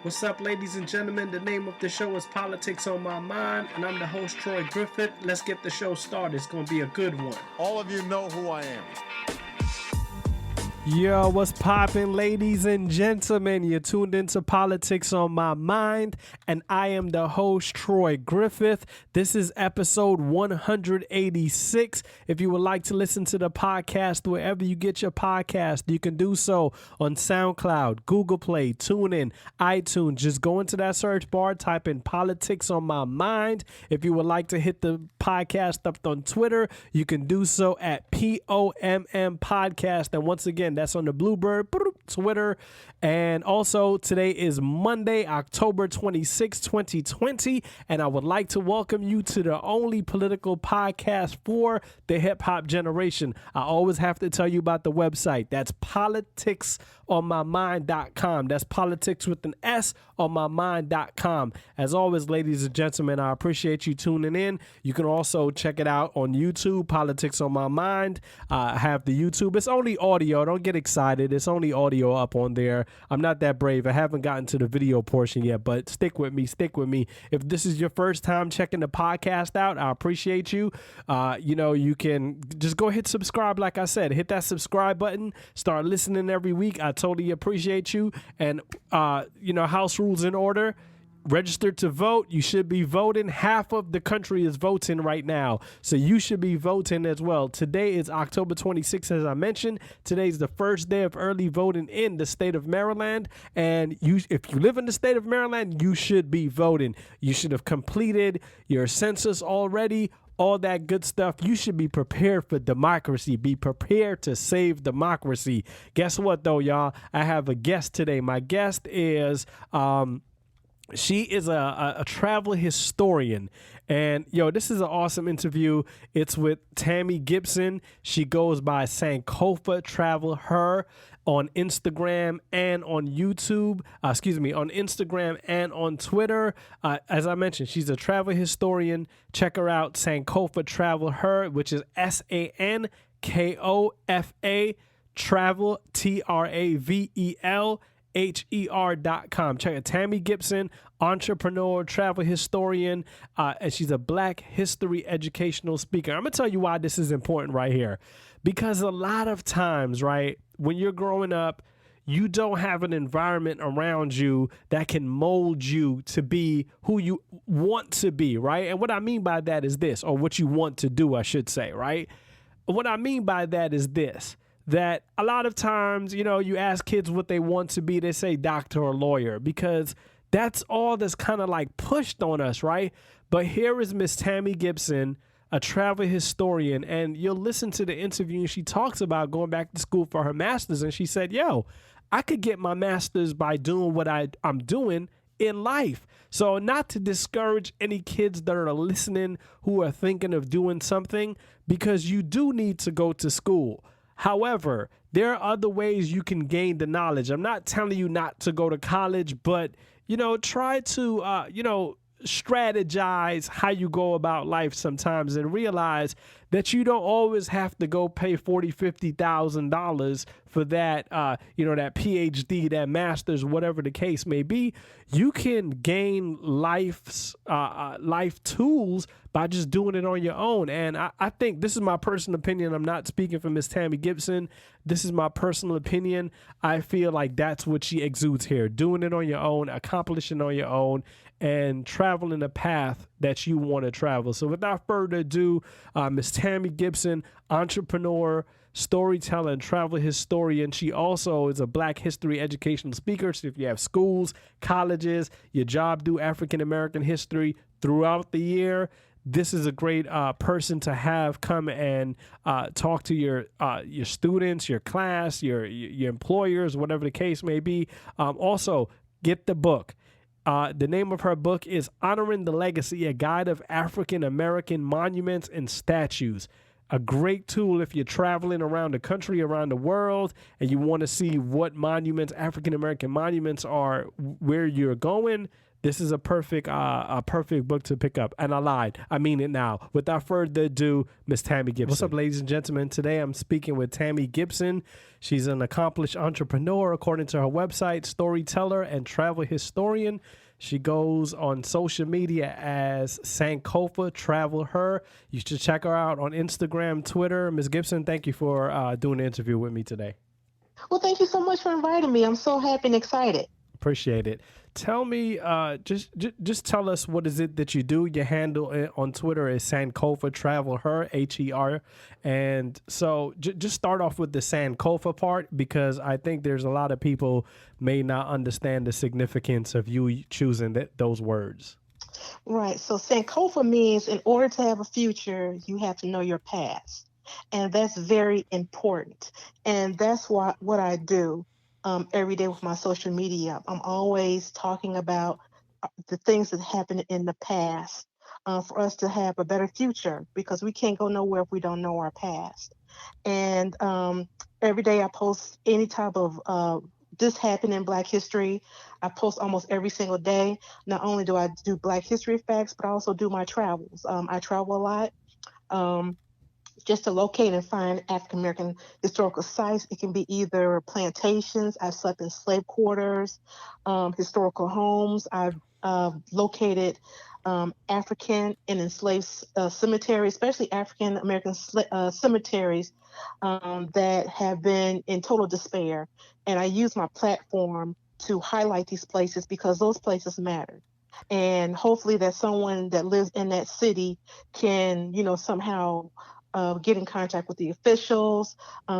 What's up, ladies and gentlemen? The name of the show is Politics on My Mind, and I'm the host, Troy Griffith. Let's get the show started. It's going to be a good one. All of you know who I am. Yo, what's poppin', ladies and gentlemen? You're tuned into Politics on My Mind, and I am the host, Troy Griffith. This is episode 186. If you would like to listen to the podcast wherever you get your podcast, you can do so on SoundCloud, Google Play, TuneIn, iTunes. Just go into that search bar, type in Politics on My Mind. If you would like to hit the podcast up on Twitter, you can do so at POMM Podcast. And once again, that's on the Bluebird Twitter. And also, today is Monday, October 26, 2020. And I would like to welcome you to the only political podcast for the hip hop generation. I always have to tell you about the website. That's politicsonmymind.com. That's politics with an S on mymind.com. As always, ladies and gentlemen, I appreciate you tuning in. You can also check it out on YouTube, Politics on My Mind. I have the YouTube. It's only audio. Don't get excited. It's only audio up on there. I'm not that brave. I haven't gotten to the video portion yet, but stick with me. Stick with me. If this is your first time checking the podcast out, I appreciate you. You can just go hit subscribe. Like I said, hit that subscribe button. Start listening every week. I totally appreciate you. And, house rules in order. Registered to vote. You should be voting. Half of the country is voting right now, so you should be voting as well. Today is October 26th, as I mentioned. Today's the first day of early voting in the state of Maryland, and if you live in the state of Maryland, you should be voting. You should have completed your census already. All that good stuff. You should be prepared for democracy. Be prepared to save democracy. Guess what, though, y'all? I have a guest today. My guest is she is a travel historian. And, this is an awesome interview. It's with Tammy Gibson. She goes by Sankofa Travel Her on Instagram and on YouTube. On Instagram and on Twitter. As I mentioned, she's a travel historian. Check her out, Sankofa Travel Her, which is SANKOFA Travel, TRAVEL. HER.com. Check it. Tammy Gibson, entrepreneur, travel historian, and she's a Black history educational speaker. I'm going to tell you why this is important right here. Because a lot of times, right, when you're growing up, you don't have an environment around you that can mold you to be who you want to be, right? And what I mean by that is this, or what you want to do, I should say, right? What I mean by that is this. That a lot of times, you ask kids what they want to be, they say doctor or lawyer, because that's all that's kind of like pushed on us, right? But here is Miss Tammy Gibson, a travel historian, and you'll listen to the interview and she talks about going back to school for her master's, and she said, I could get my master's by doing what I'm doing in life. So not to discourage any kids that are listening who are thinking of doing something, because you do need to go to school. However, there are other ways you can gain the knowledge. I'm not telling you not to go to college, but, try to, strategize how you go about life sometimes and realize that you don't always have to go pay $40,000, $50,000 for that, that PhD, that master's, whatever the case may be. You can gain life tools by just doing it on your own. And I think this is my personal opinion. I'm not speaking for Miss Tammy Gibson. This is my personal opinion. I feel like that's what she exudes here. Doing it on your own, accomplishing on your own, and traveling the path that you want to travel. So without further ado, Miss Tammy Gibson, entrepreneur, storyteller, and travel historian. She also is a Black history educational speaker. So if you have schools, colleges, your job do African American history throughout the year, this is a great person to have come and talk to your students, your class, your employers, whatever the case may be. Also, get the book. The name of her book is Honoring the Legacy, a Guide of African American Monuments and Statues. A great tool if you're traveling around the country, around the world, and you want to see what monuments, African American monuments are, where you're going. This is a perfect book to pick up. And I lied. I mean it now. Without further ado, Miss Tammy Gibson. What's up, ladies and gentlemen? Today I'm speaking with Tammy Gibson. She's an accomplished entrepreneur, according to her website, storyteller, and travel historian. She goes on social media as Sankofa Travel Her. You should check her out on Instagram, Twitter. Ms. Gibson, thank you for doing the interview with me today. Well, thank you so much for inviting me. I'm so happy and excited. Appreciate it. Tell me, just tell us, what is it that you do? Your handle on Twitter is Sankofa Travel Her, Her. And so just start off with the Sankofa part, because I think there's a lot of people may not understand the significance of you choosing those words. Right. So Sankofa means in order to have a future, you have to know your past. And that's very important. And that's what I do every day with my social media. I'm always talking about the things that happened in the past for us to have a better future, because we can't go nowhere if we don't know our past. And every day I post any type of this happened in Black history. I post almost every single day. Not only do I do Black history facts, but I also do my travels. I travel a lot. Just to locate and find African American historical sites. It can be either plantations. I've slept in slave quarters, historical homes. I've located African and enslaved cemeteries, especially African American cemeteries that have been in total despair. And I use my platform to highlight these places because those places matter. And hopefully that someone that lives in that city can, somehow get in contact with the officials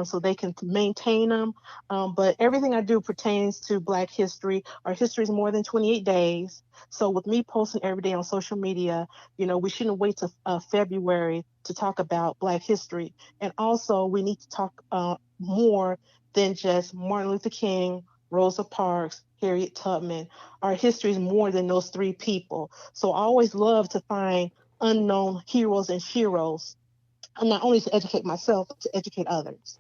so they can maintain them. But everything I do pertains to Black history. Our history is more than 28 days. So with me posting every day on social media, we shouldn't wait till February to talk about Black history. And also we need to talk more than just Martin Luther King, Rosa Parks, Harriet Tubman. Our history is more than those three people. So I always love to find unknown heroes and sheroes, not only to educate myself, but to educate others.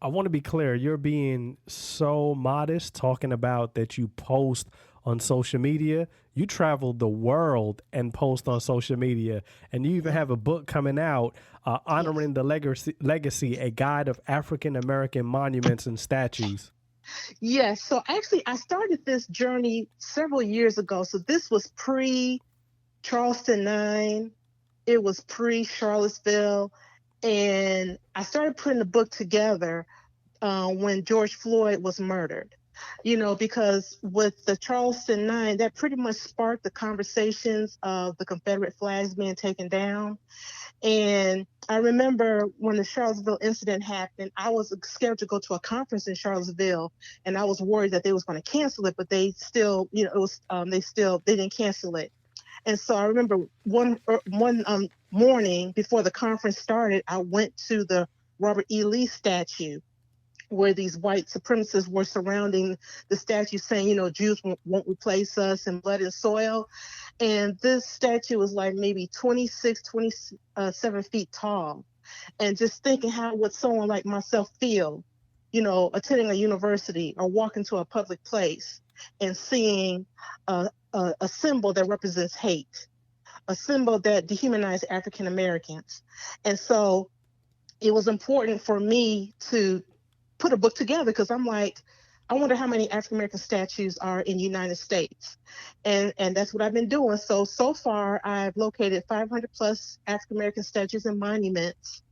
I want to be clear. You're being so modest talking about that you post on social media. You travel the world and post on social media. And you even have a book coming out honoring the legacy, a guide of African American monuments and statues. Yes. So actually, I started this journey several years ago. So this was pre-Charleston 9. It was pre-Charlottesville. And I started putting the book together when George Floyd was murdered. Because with the Charleston 9, that pretty much sparked the conversations of the Confederate flags being taken down. And I remember when the Charlottesville incident happened, I was scared to go to a conference in Charlottesville, and I was worried that they was going to cancel it, but they still, it was they didn't cancel it. And so I remember one morning before the conference started, I went to the Robert E. Lee statue, where these white supremacists were surrounding the statue saying, Jews won't replace us in blood and soil. And this statue was like maybe 26, 27 feet tall. And just thinking, how would someone like myself feel, attending a university or walking to a public place and seeing a symbol that represents hate, a symbol that dehumanized African Americans. And so it was important for me to put a book together, because I'm like, I wonder how many African American statues are in the United States. And that's what I've been doing. So far, I've located 500 plus African American statues and monuments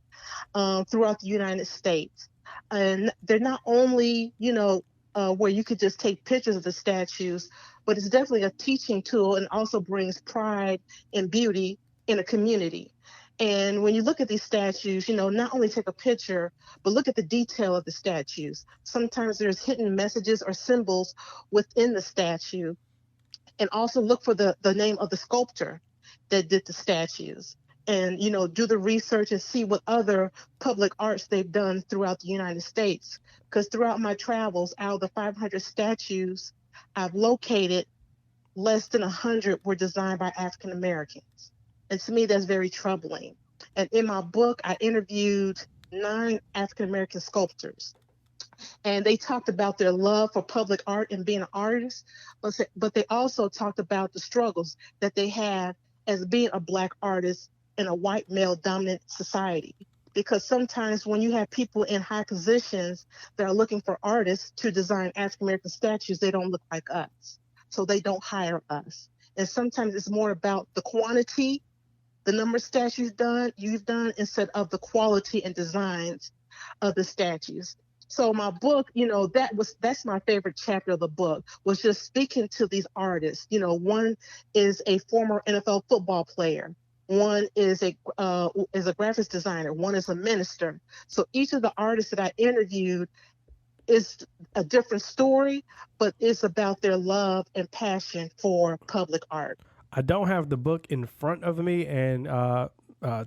throughout the United States. And they're not only, where you could just take pictures of the statues, but it's definitely a teaching tool and also brings pride and beauty in a community. And when you look at these statues, not only take a picture, but look at the detail of the statues. Sometimes there's hidden messages or symbols within the statue. And also look for the name of the sculptor that did the statues. And, do the research and see what other public arts they've done throughout the United States. Because throughout my travels, out of the 500 statues I've located, less than 100 were designed by African Americans. And to me, that's very troubling. And in my book, I interviewed 9 African American sculptors. and they talked about their love for public art and being an artist, but they also talked about the struggles that they have as being a Black artist in a white male dominant society. Because sometimes when you have people in high positions that are looking for artists to design African American statues, they don't look like us. So they don't hire us. And sometimes it's more about the quantity, the number of statues you've done, instead of the quality and designs of the statues. So my book, that's my favorite chapter of the book, was just speaking to these artists. One is a former NFL football player. One is a graphics designer. One is a minister. So each of the artists that I interviewed is a different story, but it's about their love and passion for public art. I don't have the book in front of me, and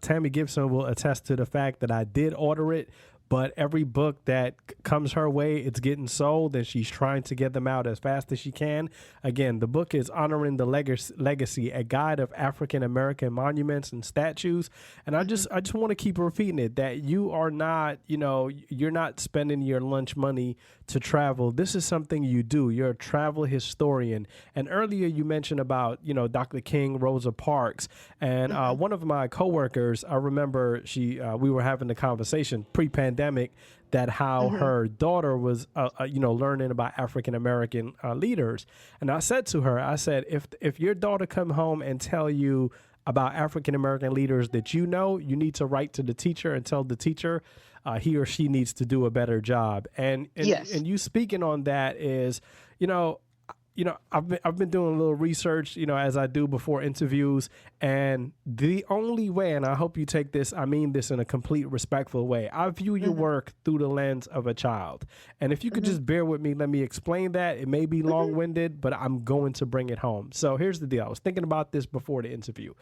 Tammy Gibson will attest to the fact that I did order it. But every book that comes her way, it's getting sold, and she's trying to get them out as fast as she can. Again, the book is Honoring the Legacy, a guide of African American monuments and statues. And I just want to keep repeating it, that you are not, you're not spending your lunch money to travel. This is something you do. You're a travel historian. And earlier you mentioned about, Dr. King, Rosa Parks, and one of my coworkers, I remember we were having a conversation pre-pandemic that how her daughter was, learning about African American leaders. And I said to her, I said, if your daughter come home and tell you about African American leaders that you need to write to the teacher and tell the teacher he or she needs to do a better job. And Yes. And you speaking on that is, I've been doing a little research, as I do before interviews, and the only way, and I hope you take this, I mean this in a complete respectful way, I view your work through the lens of a child. And if you could just bear with me, let me explain that. It may be long-winded, but I'm going to bring it home. So here's the deal. I was thinking about this before the interview.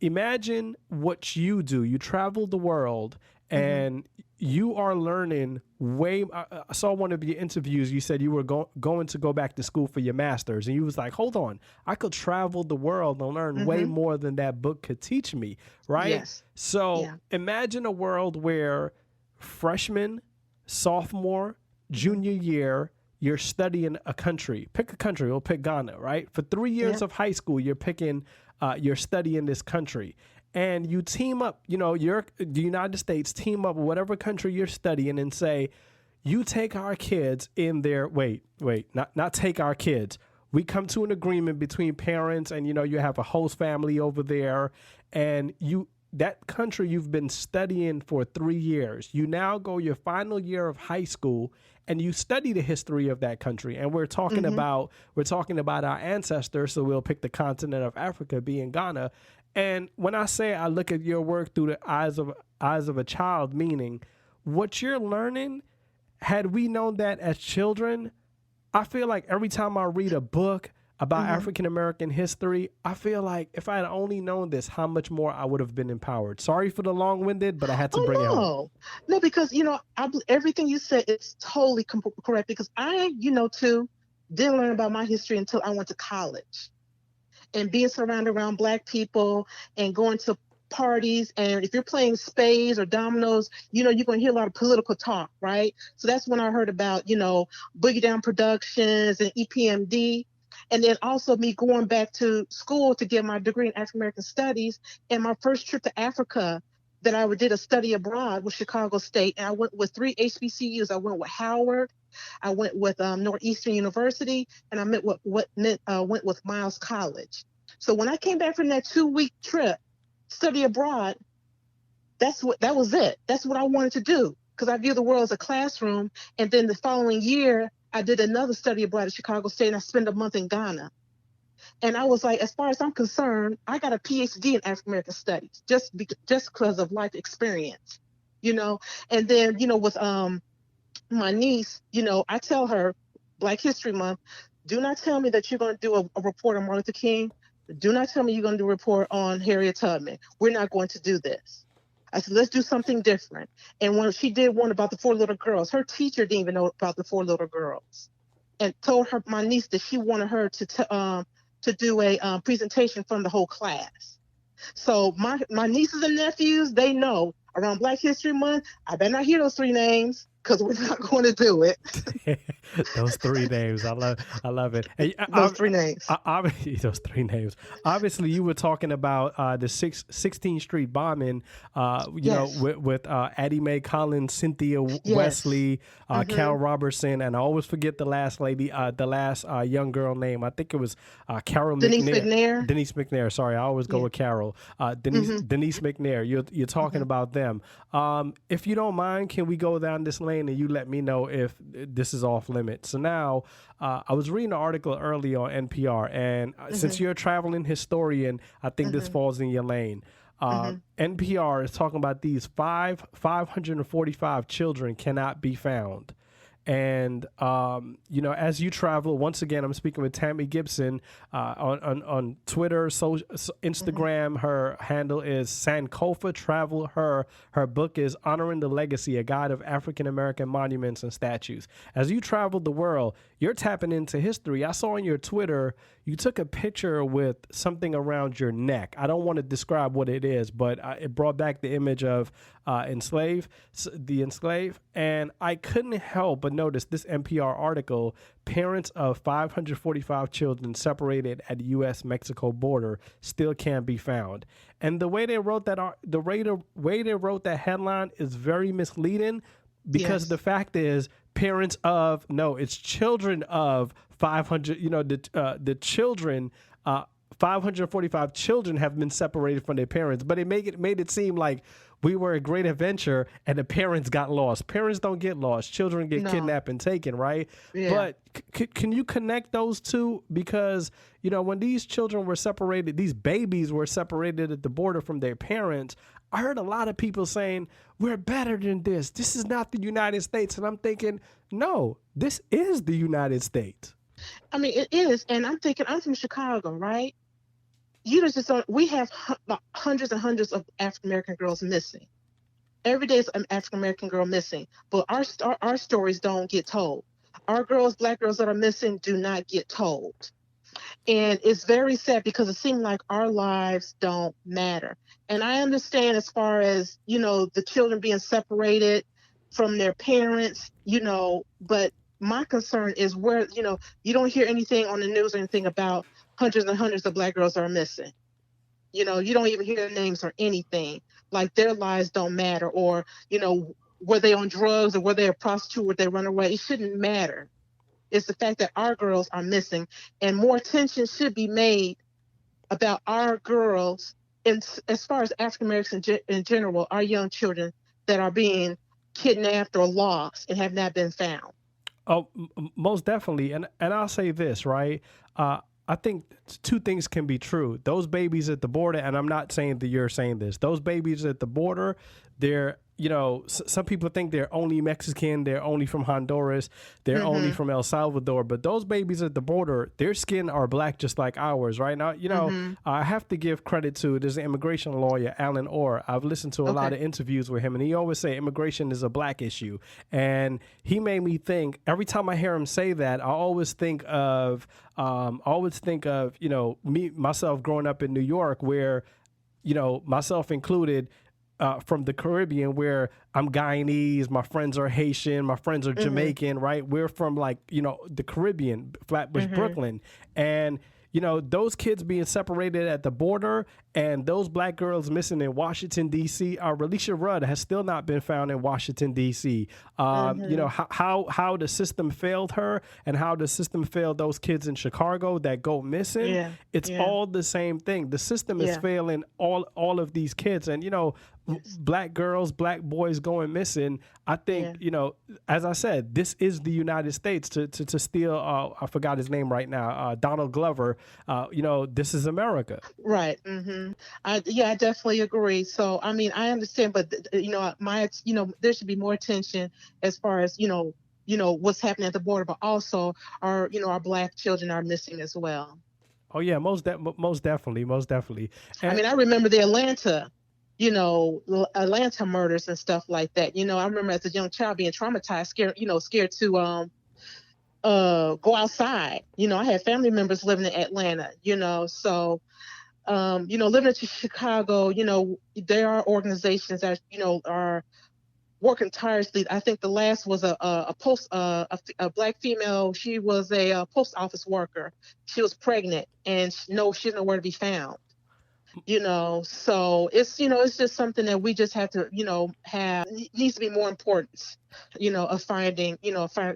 Imagine what you do. You travel the world and you are learning way. I saw one of your interviews. You said you were going to go back to school for your master's, and you was like, "Hold on, I could travel the world and learn way more than that book could teach me." Right? Yes. So imagine a world where freshman, sophomore, junior year, you're studying a country. Pick a country. We'll pick Ghana. Right? For 3 years of high school, you're studying this country. And you team up, the United States team up with whatever country you're studying and say, you take our kids in there. Not take our kids. We come to an agreement between parents and, you have a host family over there, and that country you've been studying for 3 years. You now go your final year of high school and you study the history of that country. And we're talking about our ancestors. So we'll pick the continent of Africa, being Ghana. And when I say I look at your work through the eyes of a child, meaning what you're learning, had we known that as children, I feel like every time I read a book about African American history, I feel like if I had only known this, how much more I would have been empowered. Sorry for the long-winded, but I had to bring it home. No, because everything you said is totally correct. Because I, too, didn't learn about my history until I went to college. And being surrounded around Black people and going to parties, and if you're playing spades or dominoes, you're going to hear a lot of political talk, right? So that's when I heard about, Boogie Down Productions and EPMD. And then also me going back to school to get my degree in African American Studies. And my first trip to Africa that I did a study abroad was Chicago State. And I went with 3 HBCUs. I went with Howard, I went with Northeastern University, and I went with Miles College. So when I came back from that 2-week trip, study abroad, that was it. That's what I wanted to do, because I view the world as a classroom. And then the following year, I did another study abroad at Chicago State, and I spent a month in Ghana. And I was like, as far as I'm concerned, I got a PhD in African American Studies just because of life experience, And then, with my niece, I tell her, Black History Month, do not tell me that you're going to do a report on Martin Luther King. Do not tell me you're going to do a report on Harriet Tubman. We're not going to do this. I said, let's do something different. And when she did one about the 4 little girls, her teacher didn't even know about the 4 little girls, and told my niece that she wanted her to do a presentation from the whole class. So my nieces and nephews, they know around Black History Month, I better not hear those 3 names. because we're not going to do it. Those three names, I love it. And Those three names. obviously, those three names. Obviously, you were talking about the 16th Street bombing. Yes. With Addie Mae Collins, Cynthia Yes. Wesley, Carol Robertson, and I always forget the last lady, the last young girl name. I think it was Carol Denise McNair. McNair. Denise McNair. Sorry, I always go Yeah. with Carol. Denise McNair. You're talking about them. If you don't mind, can we go down this lane and you let me know if this is off limits? So now, I was reading an article early on NPR, and since you're a traveling historian, I think this falls in your lane. NPR is talking about these 545 children cannot be found. And, as you travel, once again, I'm speaking with Tammy Gibson on Twitter, Instagram. Her handle is Sankofa Travel. Her book is Honoring the Legacy, a guide of African-American monuments and statues. As you travel the world, you're tapping into history. I saw on your Twitter, you took a picture with something around your neck. I don't want to describe what it is, but it brought back the image of the enslaved. And I couldn't help but notice this NPR article, parents of 545 children separated at the U.S.-Mexico border still can't be found. And the way they wrote that, way they wrote that headline is very misleading, because the fact is, it's children of 500, the children, 545 children have been separated from their parents, but it made it seem like we were a great adventure and the parents got lost. Parents don't get lost. Children get kidnapped and taken, right? Yeah. But can you connect those two? Because, when these children were separated, these babies were separated at the border from their parents, I heard a lot of people saying, we're better than this. This is not the United States. And I'm thinking, no, this is the United States. I mean, it is. And I'm thinking, I'm from Chicago, right? We have hundreds and hundreds of African-American girls missing. Every day is an African-American girl missing. But our stories don't get told. Our girls, Black girls that are missing, do not get told. And it's very sad, because it seems like our lives don't matter. And I understand, as far as, the children being separated from their parents, but my concern is where, you don't hear anything on the news or anything about hundreds and hundreds of Black girls that are missing. You don't even hear their names or anything. Like, their lives don't matter, or, were they on drugs, or were they a prostitute, or they run away? It shouldn't matter. It's the fact that our girls are missing, and more attention should be made about our girls, and as far as African Americans in general, our young children that are being kidnapped or lost and have not been found. Oh, most definitely. And I'll say this, right? I think two things can be true. Those babies at the border, and I'm not saying that you're saying this, those babies at the border, they're, some people think they're only Mexican, they're only from Honduras, they're only from El Salvador, but those babies at the border, their skin are Black just like ours, right? Now, I have to give credit to, there's an immigration lawyer, Alan Orr. I've listened to a lot of interviews with him, and he always say immigration is a Black issue. And he made me think, every time I hear him say that, I always think of, myself growing up in New York, where, myself included, from the Caribbean, where I'm Guyanese, my friends are Haitian, my friends are Jamaican, right? We're from the Caribbean, Flatbush, Brooklyn. And, those kids being separated at the border, and those Black girls missing in Washington, D.C. Relisha Rudd has still not been found in Washington, D.C. How the system failed her, and how the system failed those kids in Chicago that go missing. It's all the same thing. The system is failing all of these kids. And, Black girls, Black boys going missing. I think, as I said, this is the United States. To steal, I forgot his name right now, Donald Glover, this is America. Right. I definitely agree. So, I mean, I understand, but, there should be more attention as far as, what's happening at the border, but also our Black children are missing as well. Oh, yeah, most definitely. And, I mean, I remember the Atlanta murders and stuff like that. I remember as a young child being traumatized, scared to go outside. I had family members living in Atlanta, so living in Chicago, there are organizations that, are working tirelessly. I think the last was a black female. She was a post office worker. She was pregnant, and no, she's nowhere to be found. So it's just something that we just have to, have needs to be more importance, of finding,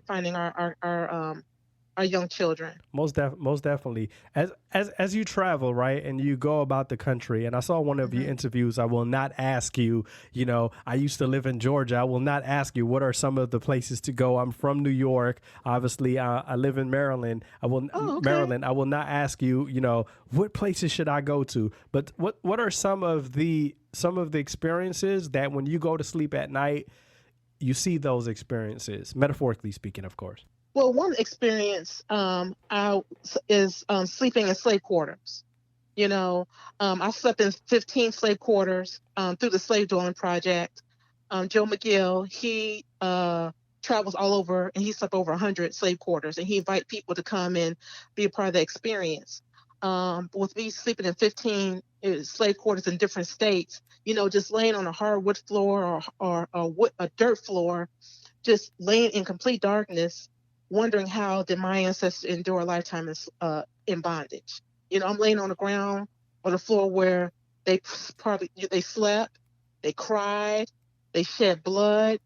finding our young children. Most definitely. As you travel, right, and you go about the country, and I saw one of your interviews. I will not ask you. I used to live in Georgia. I will not ask you what are some of the places to go. I'm from New York. Obviously, I live in Maryland. Oh, okay. Maryland. I will not ask you. What places should I go to? But what are some of the experiences that when you go to sleep at night, you see those experiences, metaphorically speaking, of course. Well, one experience is sleeping in slave quarters. I slept in 15 slave quarters through the Slave Dwelling Project. Joe McGill, he travels all over, and he slept over 100 slave quarters, and he invited people to come and be a part of the experience. With me sleeping in 15 slave quarters in different states, just laying on a hardwood floor or a dirt floor, just laying in complete darkness, wondering how did my ancestors endure a lifetime in bondage. I'm laying on the ground or the floor where they slept, they cried, they shed blood,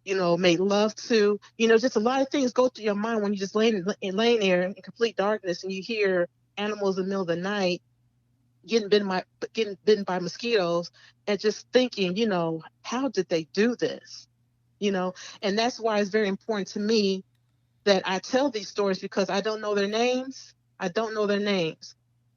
made love to, just a lot of things go through your mind when you just laying there in complete darkness, and you hear animals in the middle of the night getting bitten by mosquitoes, and just thinking, how did they do this? And that's why it's very important to me that I tell these stories, because I don't know their names.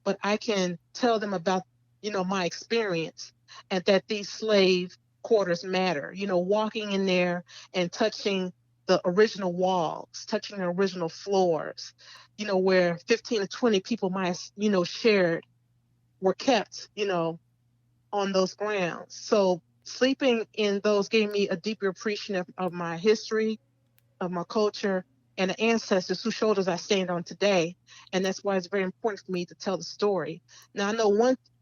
But I can tell them about, my experience, and that these slave quarters matter, walking in there and touching the original walls, touching the original floors, where 15 to 20 people might, shared, were kept, on those grounds. So sleeping in those gave me a deeper appreciation of my history, of my culture, and the ancestors whose shoulders I stand on today. And that's why it's very important for me to tell the story. Now, I know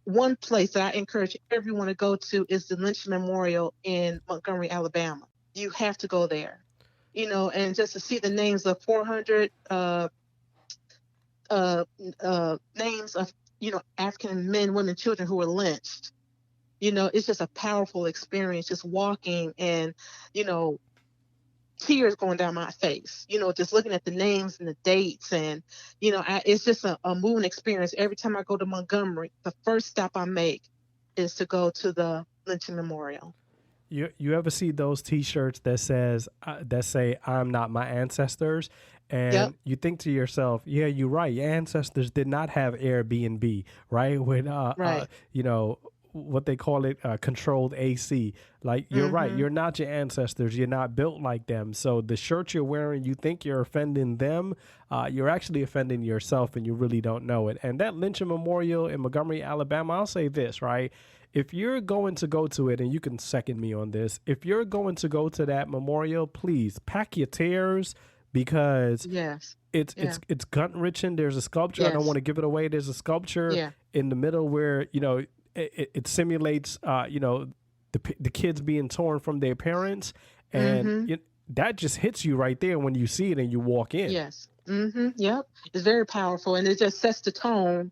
one place that I encourage everyone to go to is the Lynch Memorial in Montgomery, Alabama. You have to go there, and just to see the names of 400 names of, African men, women, children who were lynched. It's just a powerful experience, just walking and, tears going down my face, just looking at the names and the dates. And, it's just a moving experience. Every time I go to Montgomery, the first stop I make is to go to the Lynching Memorial. You ever see those T-shirts that say "I'm not my ancestors," and Yep. you think to yourself, "Yeah, you're right. Your ancestors did not have Airbnb, right? When Right. what they call it, controlled AC. Like, you're right. You're not your ancestors. You're not built like them. So the shirt you're wearing, you think you're offending them. You're actually offending yourself, and you really don't know it. And that Lynching Memorial in Montgomery, Alabama, I'll say this, right? If you're going to go to it, and you can second me on this, if you're going to go to that memorial, please pack your tears, because Yes. it's gut wrenching. There's a sculpture. I don't Yes. want to give it away. There's a sculpture Yeah. in the middle where it simulates the kids being torn from their parents, and that just hits you right there when you see it and you walk in. Yes. Yep. It's very powerful, and it just sets the tone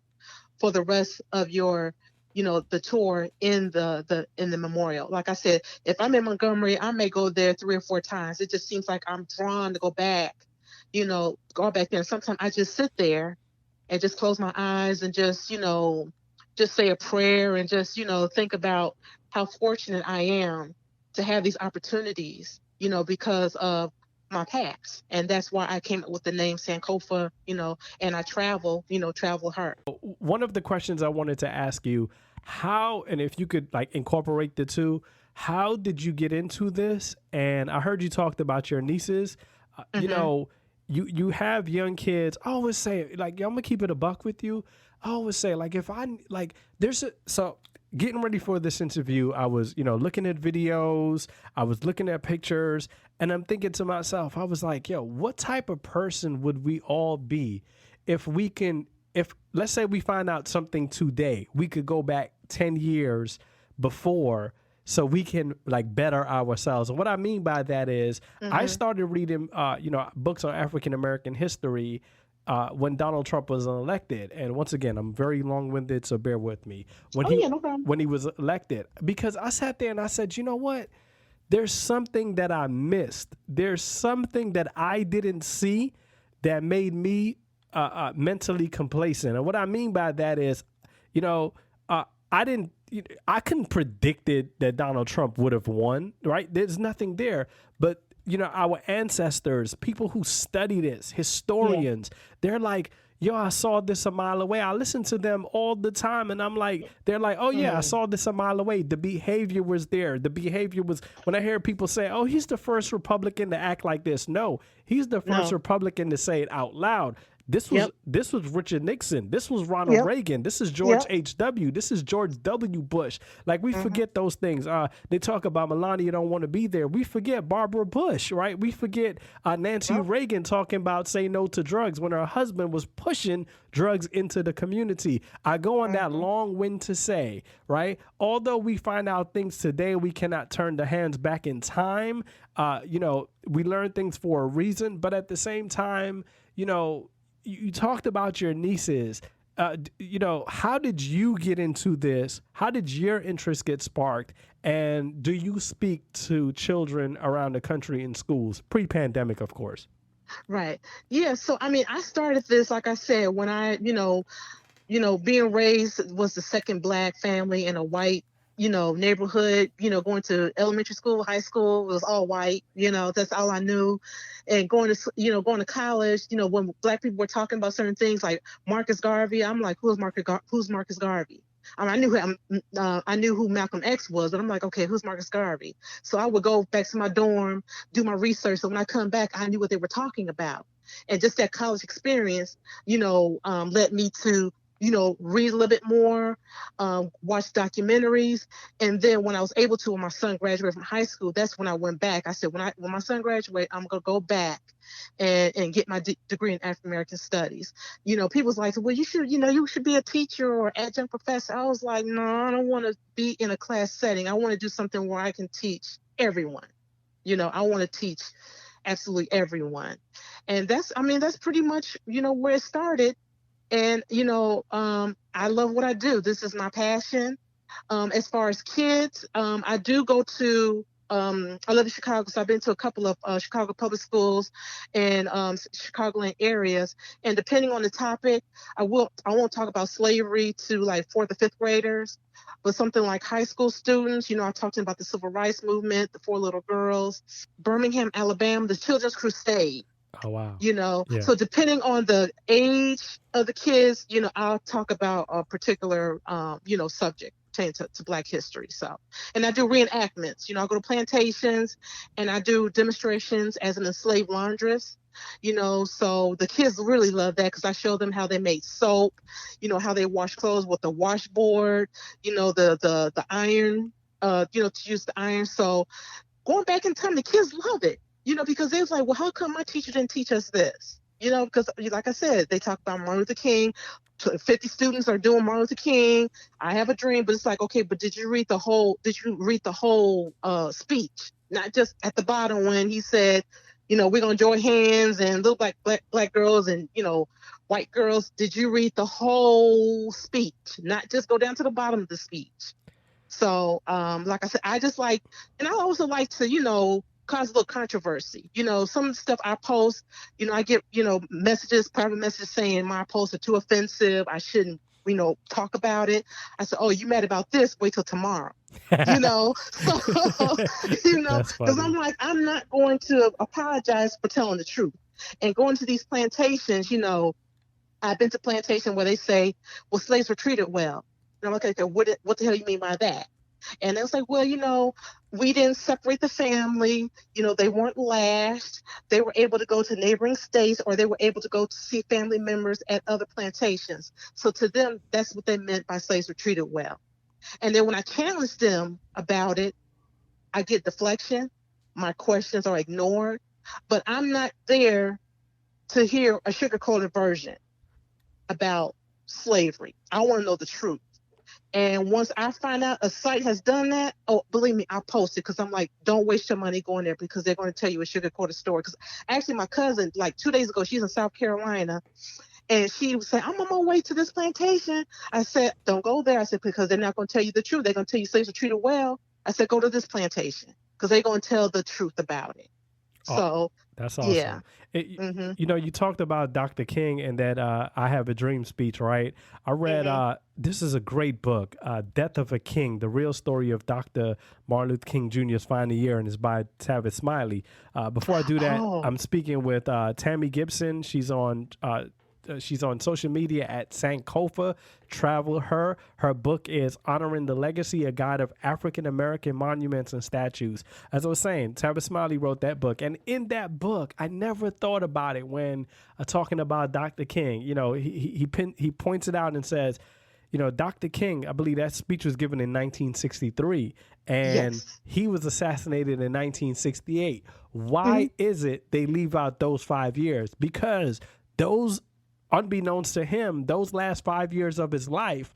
for the rest of your, the tour in the memorial. Like I said, if I'm in Montgomery, I may go there 3 or 4 times. It just seems like I'm drawn to go back, go back there. And sometimes I just sit there and just close my eyes and just, just say a prayer and just, think about how fortunate I am to have these opportunities, because of my past. And that's why I came up with the name Sankofa, and I travel her. One of the questions I wanted to ask you, how, and if you could like incorporate the two, how did you get into this? And I heard you talked about your nieces. You have young kids. I always say, like, I'm gonna keep it a buck with you. I always say, like, if I like, so getting ready for this interview, I was, looking at videos, I was looking at pictures, and I'm thinking to myself, I was like, yo, what type of person would we all be if let's say we find out something today, we could go back 10 years before, so we can like better ourselves. And what I mean by that is I started reading, books on African American history when Donald Trump was elected. And once again, I'm very long-winded, so bear with me. No problem. When he was elected, because I sat there and I said, you know what? There's something that I missed. There's something that I didn't see that made me mentally complacent. And what I mean by that is, I couldn't predict it that Donald Trump would have won, right? There's nothing there. But, our ancestors, people who study this, historians, they're like, yo, I saw this a mile away. I listen to them all the time. And I'm like, they're like, oh, yeah, I saw this a mile away. The behavior was there. The behavior was, when I hear people say, oh, he's the first Republican to act like this. No, he's the first Republican to say it out loud. This was Richard Nixon. This was Ronald Reagan. This is George H.W. This is George W. Bush. Like, we forget those things. They talk about Melania don't want to be there. We forget Barbara Bush, right? We forget Nancy Reagan talking about say no to drugs when her husband was pushing drugs into the community. I go on that long wind to say, right? Although we find out things today, we cannot turn the hands back in time. We learn things for a reason, but at the same time, you talked about your nieces. How did you get into this? How did your interest get sparked? And do you speak to children around the country in schools, pre-pandemic, of course? Right. Yeah. So, I started this, like I said, when I, being raised was the second Black family in a white, neighborhood, going to elementary school, high school, it was all white, that's all I knew. And going to college, when Black people were talking about certain things like Marcus Garvey, I'm like, who's Marcus Garvey? I knew who Malcolm X was, but I'm like, okay, who's Marcus Garvey? So I would go back to my dorm, do my research. So when I come back, I knew what they were talking about. And just that college experience, led me to, read a little bit more, watch documentaries. And then when I was able to, when my son graduated from high school, that's when I went back. I said, when my son graduates, I'm going to go back and get my degree in African American studies. People's like, well, you should be a teacher or adjunct professor. I was like, no, I don't want to be in a class setting. I want to do something where I can teach everyone. I want to teach absolutely everyone. And that's pretty much, where it started. And, I love what I do. This is my passion. As far as kids, I do go to, I live in Chicago, so I've been to a couple of Chicago public schools and Chicagoland areas. And depending on the topic, I won't talk about slavery to like 4th or 5th graders, but something like high school students. I talked to them about the civil rights movement, the 4 little girls, Birmingham, Alabama, the Children's Crusade. Oh, wow. So depending on the age of the kids, I'll talk about a particular, subject pertaining to Black history. So, and I do reenactments, I go to plantations and I do demonstrations as an enslaved laundress, so the kids really love that because I show them how they made soap, how they wash clothes with the washboard, the iron, to use the iron. So going back in time, the kids love it. Because they was like, well, how come my teacher didn't teach us this? Because like I said, they talk about Martin Luther King. 50 students are doing Martin Luther King. I have a dream, but it's like, okay, but did you read the whole speech? Not just at the bottom when he said, we're going to join hands and little black girls and, white girls. Did you read the whole speech? Not just go down to the bottom of the speech. So, like I said, I just like, and I also like to, cause a little controversy. Some of the stuff I post, I get, private messages saying my posts are too offensive. I shouldn't, talk about it. I said, oh, you mad about this? Wait till tomorrow. So, because I'm like, I'm not going to apologize for telling the truth. And going to these plantations, I've been to plantation where they say, well, slaves were treated well. And I'm like, okay, what the hell you mean by that? And it was like, well, we didn't separate the family. They weren't lashed. They were able to go to neighboring states or they were able to go to see family members at other plantations. So to them, that's what they meant by slaves were treated well. And then when I challenged them about it, I get deflection. My questions are ignored. But I'm not there to hear a sugar-coated version about slavery. I want to know the truth. And once I find out a site has done that, oh, believe me, I'll post it because I'm like, don't waste your money going there because they're going to tell you a sugarcoated story. Because actually, my cousin, like 2 days ago, she's in South Carolina, and she was saying, I'm on my way to this plantation. I said, don't go there. I said, because they're not going to tell you the truth. They're going to tell you slaves are treated well. I said, go to this plantation because they're going to tell the truth about it. So, that's awesome. yeah. You know, you talked about Dr. King and that I Have a Dream speech, right? I read, this is a great book, Death of a King, the real story of Dr. Martin Luther King Jr.'s final year, and it's by Tavis Smiley. Before I do that, I'm speaking with Tammy Gibson. She's on social media at Sankofa. Travel her. Her book is Honoring the Legacy, a guide of African American monuments and statues. As I was saying, Tavis Smiley wrote that book. And in that book, I never thought about it when talking about Dr. King. You know, he points it out and says, you know, Dr. King, I believe that speech was given in 1963, and he was assassinated in 1968. Why is it they leave out those 5 years? Because those, unbeknownst to him, those last 5 years of his life,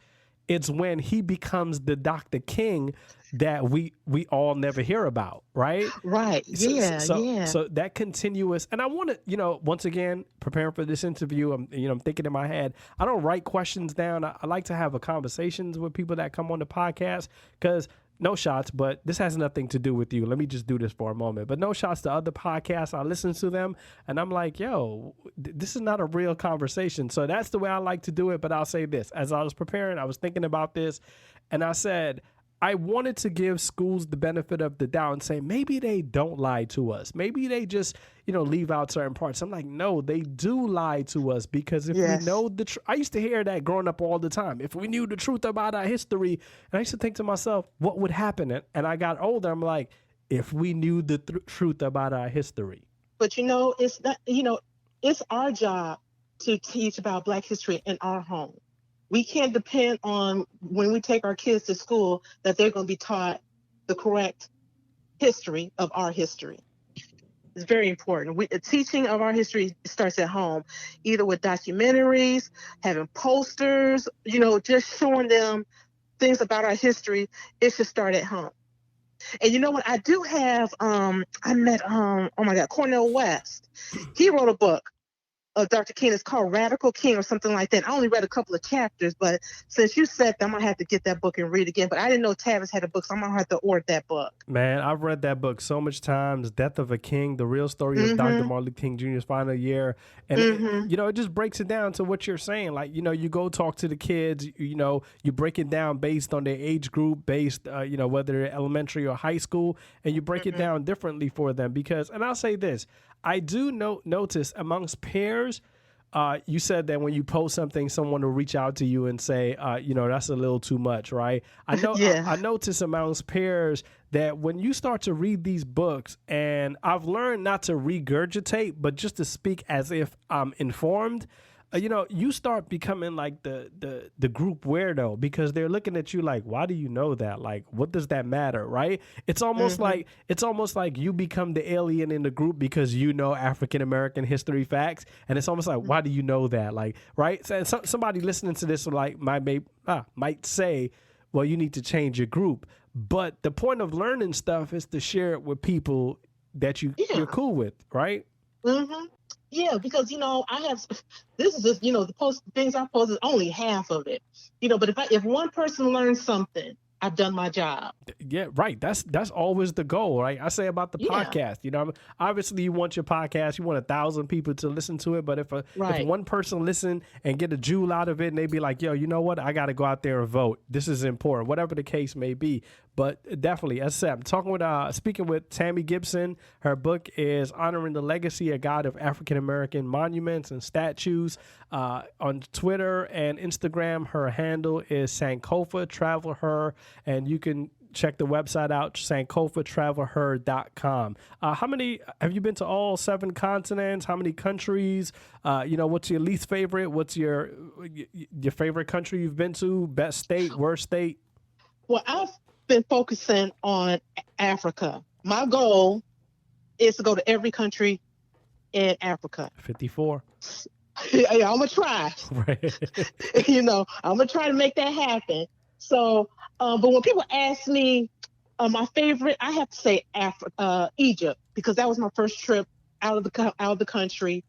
it's when he becomes the Dr. King that we all never hear about, right? Right. Yeah. So that continuous, and I want to, you know, once again, preparing for this interview, I'm thinking in my head, I don't write questions down. I like to have conversations with people that come on the podcast, because no shots, but this has nothing to do with you. Let me just do this for a moment. But no shots to other podcasts. I listen to them and I'm like, yo, this is not a real conversation. So that's the way I like to do it. But I'll say this, as I was preparing, I was thinking about this, and I said, I wanted to give schools the benefit of the doubt and say, maybe they don't lie to us. Maybe they just, you know, leave out certain parts. I'm like, no, they do lie to us, because if we know the truth, I used to hear that growing up all the time. If we knew the truth about our history, and I used to think to myself, what would happen? And I got older. I'm like, if we knew the truth about our history. But, you know, it's not, you know, it's our job to teach about Black history in our home. We can't depend on, when we take our kids to school, that they're going to be taught the correct history of our history. It's very important. The teaching of our history starts at home, either with documentaries, having posters, you know, just showing them things about our history. It should start at home. And you know what? I do have, I met, oh my God, Cornel West. He wrote a book of Dr. King. It's called Radical King or something like that. I only read a couple of chapters, but since you said that, I'm going to have to get that book and read again. But I didn't know Tavis had a book, so I'm going to have to order that book. Man, I've read that book so much times, Death of a King, the real story of Dr. Martin Luther King Jr.'s final year. And, it, you know, it just breaks it down to what you're saying. Like, you know, you go talk to the kids, you know, you break it down based on their age group, based, you know, whether they're elementary or high school, and you break it down differently for them. Because, and I'll say this, I do notice amongst peers, you said that when you post something, someone will reach out to you and say, you know, that's a little too much, right? I know. I notice amongst peers that when you start to read these books, and I've learned not to regurgitate, but just to speak as if I'm informed, you know, you start becoming like the group weirdo, because they're looking at you like, why do you know that? Like, what does that matter, right? It's almost like you become the alien in the group because you know African American history facts, and it's almost like, why do you know that? Like, right? So somebody listening to this like might say, well, you need to change your group, but the point of learning stuff is to share it with people that you're cool with, right? Yeah, because, you know, this is just, you know, the things I post is only half of it, you know, but if one person learns something, I've done my job. Yeah, right. That's always the goal, right? I say about the podcast, you know, obviously you want your podcast, you want 1,000 people to listen to it. But if one person listen and get a jewel out of it, and they be like, yo, you know what? I got to go out there and vote. This is important, whatever the case may be. But definitely, as I said, I'm speaking with Tammy Gibson. Her book is Honoring the Legacy, a Guide of African American Monuments and Statues. On Twitter and Instagram, her handle is Sankofa. Travel her, and you can check the website out, sankofatravelher.com. How many have you been to? All 7 continents? How many countries? You know, what's your least favorite? What's your favorite country you've been to? Best state, worst state? Well, I've been focusing on Africa. My goal is to go to every country in Africa. 54. Yeah, I'm gonna try. Right. You know, I'm gonna try to make that happen. So, but when people ask me, my favorite, I have to say Egypt, because that was my first trip out of the country,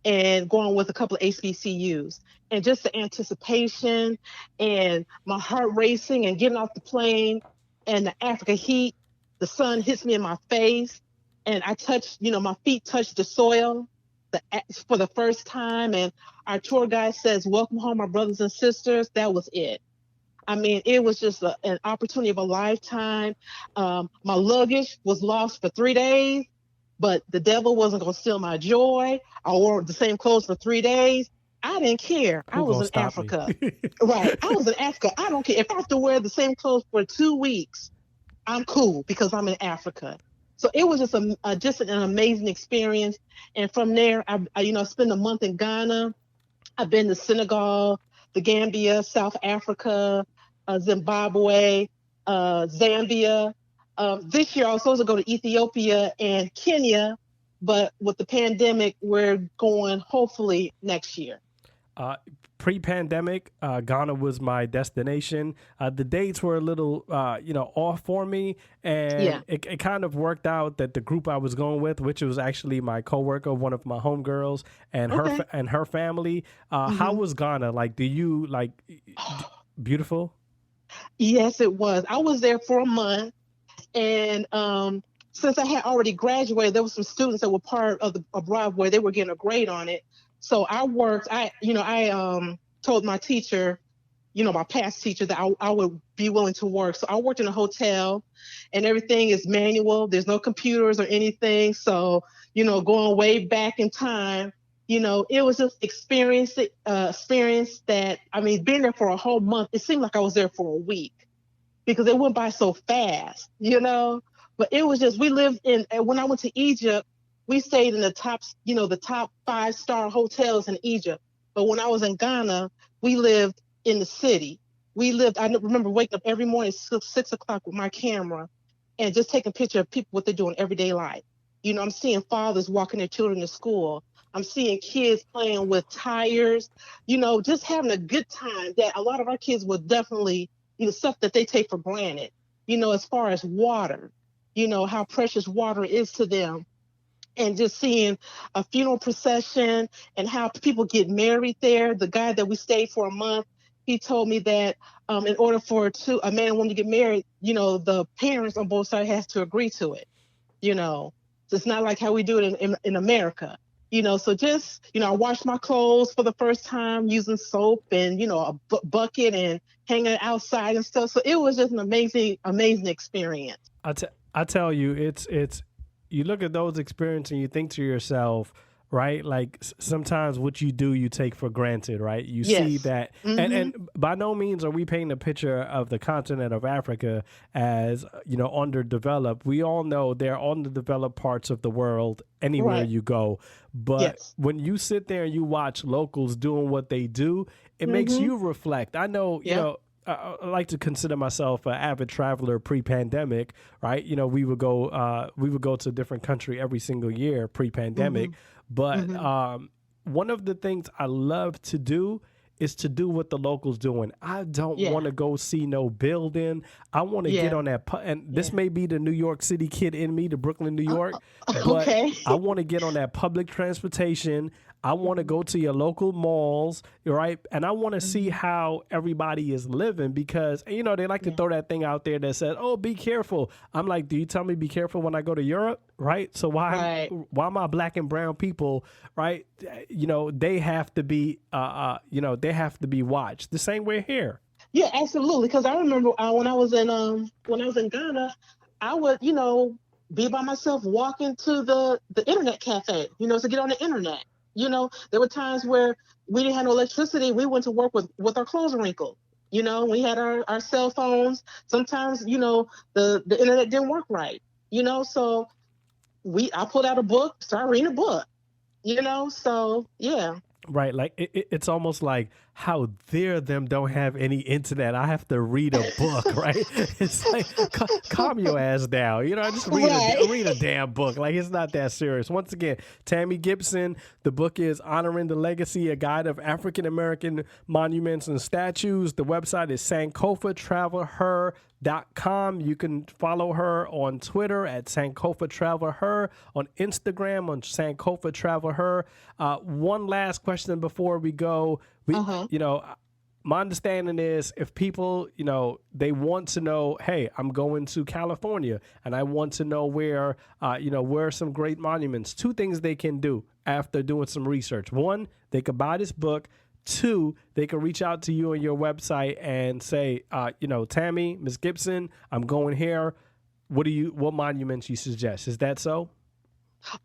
and going with a couple of HBCUs, and just the anticipation and my heart racing and getting off the plane, and the Africa heat, the sun hits me in my face, and I touch, my feet touch the soil for the first time, and our tour guide says, "Welcome home, my brothers and sisters." That was it. I mean, it was just an opportunity of a lifetime. My luggage was lost for 3 days, but the devil wasn't going to steal my joy. I wore the same clothes for 3 days. I didn't care. I Who was gonna in stop me? Africa. Right. I was in Africa. I don't care. If I have to wear the same clothes for 2 weeks, I'm cool, because I'm in Africa. So it was just an amazing experience. And from there, I spent a month in Ghana. I've been to Senegal, the Gambia, South Africa, Zimbabwe, Zambia. This year I was supposed to go to Ethiopia and Kenya, but with the pandemic, we're going hopefully next year. Uh, Pre-pandemic, Ghana was my destination. The dates were a little, off for me, Yeah. and it kind of worked out that the group I was going with, which was actually my coworker, one of my homegirls, and Okay. her family. How Hmm. was Ghana? Like, do you like beautiful? Yes, it was. I was there for a month, and since I had already graduated, there were some students that were part of the abroad where they were getting a grade on it. So I worked. I told my teacher, my past teacher, that I would be willing to work. So I worked in a hotel, and everything is manual. There's no computers or anything. So, going way back in time, it was just experience that, I mean, being there for a whole month, it seemed like I was there for a week, because it went by so fast. But it was just, we lived and when I went to Egypt, we stayed in the top 5-star hotels in Egypt. But when I was in Ghana, we lived in the city. I remember waking up every morning at 6 o'clock with my camera and just taking pictures of people, what they're doing everyday life. I'm seeing fathers walking their children to school. I'm seeing kids playing with tires, just having a good time that a lot of our kids would definitely, stuff that they take for granted, as far as water, how precious water is to them. And just seeing a funeral procession and how people get married there. The guy that we stayed for a month, he told me that in order for a man and woman to get married, the parents on both sides has to agree to it. So it's not like how we do it in America. So just, I washed my clothes for the first time using soap and, a bucket, and hanging it outside and stuff. So it was just an amazing, amazing experience. I tell you, it's you look at those experiences and you think to yourself, right? Like sometimes what you do, you take for granted, right? You see Yes. that, Mm-hmm. and by no means are we painting a picture of the continent of Africa as underdeveloped. We all know there are underdeveloped parts of the world anywhere Right. you go, but Yes. when you sit there and you watch locals doing what they do, it makes Mm-hmm. you reflect. I know, Yeah. I like to consider myself an avid traveler pre-pandemic, right? We would go to a different country every single year pre-pandemic. Mm-hmm. But Mm-hmm. one of the things I love to do is to do what the locals doing. I don't Yeah. want to go see no building. I want to get Yeah. on that, and this Yeah. may be the New York City kid in me, the Brooklyn, New York, Oh, but okay. I want to get on that public transportation. I want to Mhm. go to your local malls, right? And I want to see Mhm. how everybody is living, because, they like to Yeah. throw that thing out there that says, "Oh, be careful." I'm like, do you tell me be careful when I go to Europe, right? So Right. why my black and brown people, right? They have to be, they have to be watched the same way here. Yeah, absolutely. Because I remember when I was in Ghana, I would, be by myself walking to the internet cafe, to get on the internet. There were times where we didn't have no electricity. We went to work with our clothes wrinkled. We had our cell phones. Sometimes, the internet didn't work right. So I pulled out a book, started reading a book. So yeah. Right, like it's almost like how dare them don't have any internet. I have to read a book, right? It's like calm your ass down. You know, just Right. read a damn book. Like it's not that serious. Once again, Tammy Gibson. The book is Honoring the Legacy: A Guide of African American Monuments and Statues. The website is sankofatravelher.com. You can follow her on Twitter at sankofatravelher, on Instagram on sankofatravelher. One last question before we go. You know, my understanding is if people, you know, they want to know, hey, I'm going to California and I want to know where, you know, where are some great monuments. Two things they can do after doing some research. One, they could buy this book. Two, they can reach out to you on your website and say, you know, Tammy, Miss Gibson, I'm going here. What monuments you suggest? Is that so?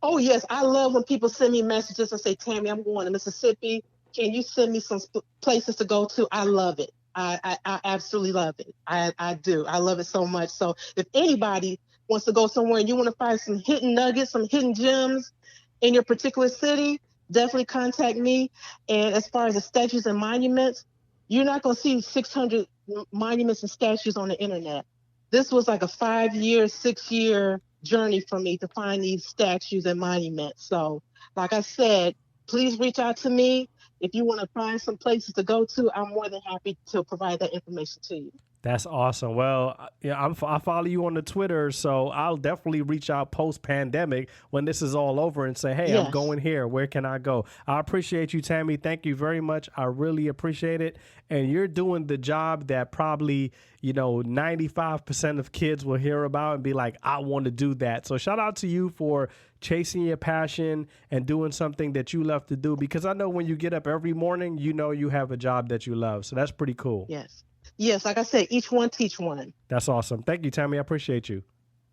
Oh, yes. I love when people send me messages and say, Tammy, I'm going to Mississippi. Can you send me some places to go to? I love it. I absolutely love it. I do. I love it so much. So if anybody wants to go somewhere and you want to find some hidden nuggets, some hidden gems in your particular city, definitely contact me. And as far as the statues and monuments, you're not going to see 600 monuments and statues on the internet. This was like a 5-year, 6-year journey for me to find these statues and monuments. So, like I said, please reach out to me. If you want to find some places to go to, I'm more than happy to provide that information to you. That's awesome. Well, yeah, I follow you on the Twitter, so I'll definitely reach out post pandemic when this is all over and say, hey, Yes. I'm going here. Where can I go? I appreciate you, Tammy. Thank you very much. I really appreciate it. And you're doing the job that probably, you know, 95% of kids will hear about and be like, I want to do that. So shout out to you for chasing your passion and doing something that you love to do, because I know when you get up every morning, you know you have a job that you love. So that's pretty cool. Yes. Yes, like I said, each one teach one. That's awesome. Thank you, Tammy. I appreciate you.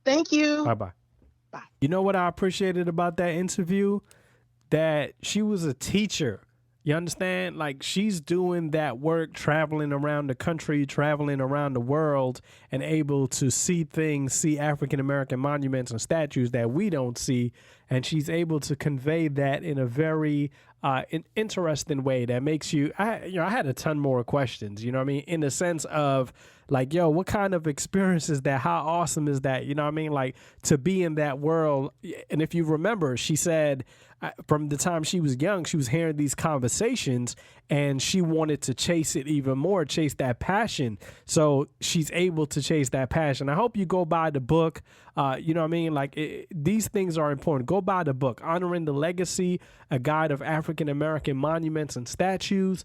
Thank you. Bye-bye. Bye. You know what I appreciated about that interview? That she was a teacher. You understand? Like, she's doing that work, traveling around the country, traveling around the world, and able to see things, see African-American monuments and statues that we don't see. And she's able to convey that in a very interesting way that makes you, I had a ton more questions, you know what I mean? In the sense of like, yo, what kind of experience is that? How awesome is that? You know what I mean? Like, to be in that world. And if you remember, she said from the time she was young, she was hearing these conversations and she wanted to chase it even more, chase that passion. So she's able to chase that passion. I hope you go buy the book. You know what I mean? Like, these things are important. Go buy the book, Honoring the Legacy, A Guide of African American Monuments and Statues.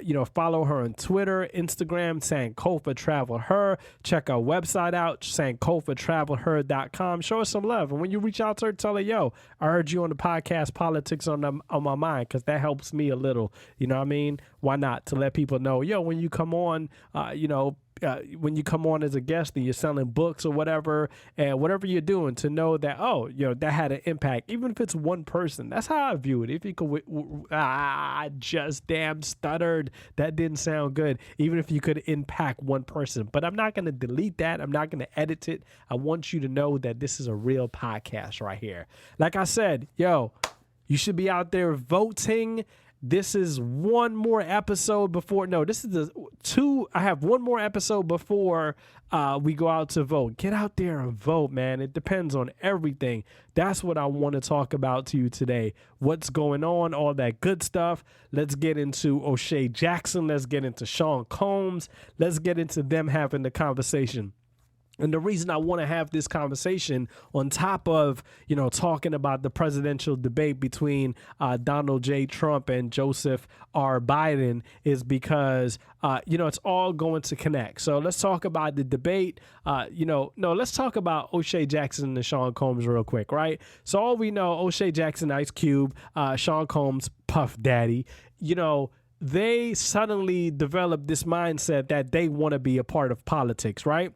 You know, follow her on Twitter, Instagram, Sankofa Travel Her. Check our website out, sankofatravelher.com. Show her some love. And when you reach out to her, tell her, yo, I heard you on the podcast Politics on My Mind, because that helps me a little. You know what I mean? Why not? To let people know, yo, when you come on, you know, when you come on as a guest and you're selling books or whatever, and whatever you're doing, to know that, oh, you know, that had an impact, even if it's one person. That's how I view it. If you could, I just damn stuttered. That didn't sound good. Even if you could impact one person. But I'm not going to delete that. I'm not going to edit it. I want you to know that this is a real podcast right here. Like I said, yo, you should be out there voting. This is one more episode before. No, this is the two. I have one more episode before we go out to vote. Get out there and vote, man. It depends on everything. That's what I want to talk about to you today. What's going on, all that good stuff. Let's get into O'Shea Jackson. Let's get into Sean Combs. Let's get into them having the conversation. And the reason I want to have this conversation on top of, you know, talking about the presidential debate between Donald J. Trump and Joseph R. Biden is because, you know, it's all going to connect. So let's talk about the debate. Let's talk about O'Shea Jackson and Sean Combs real quick, right? So all we know, O'Shea Jackson, Ice Cube, Sean Combs, Puff Daddy, you know, they suddenly developed this mindset that they want to be a part of politics, right?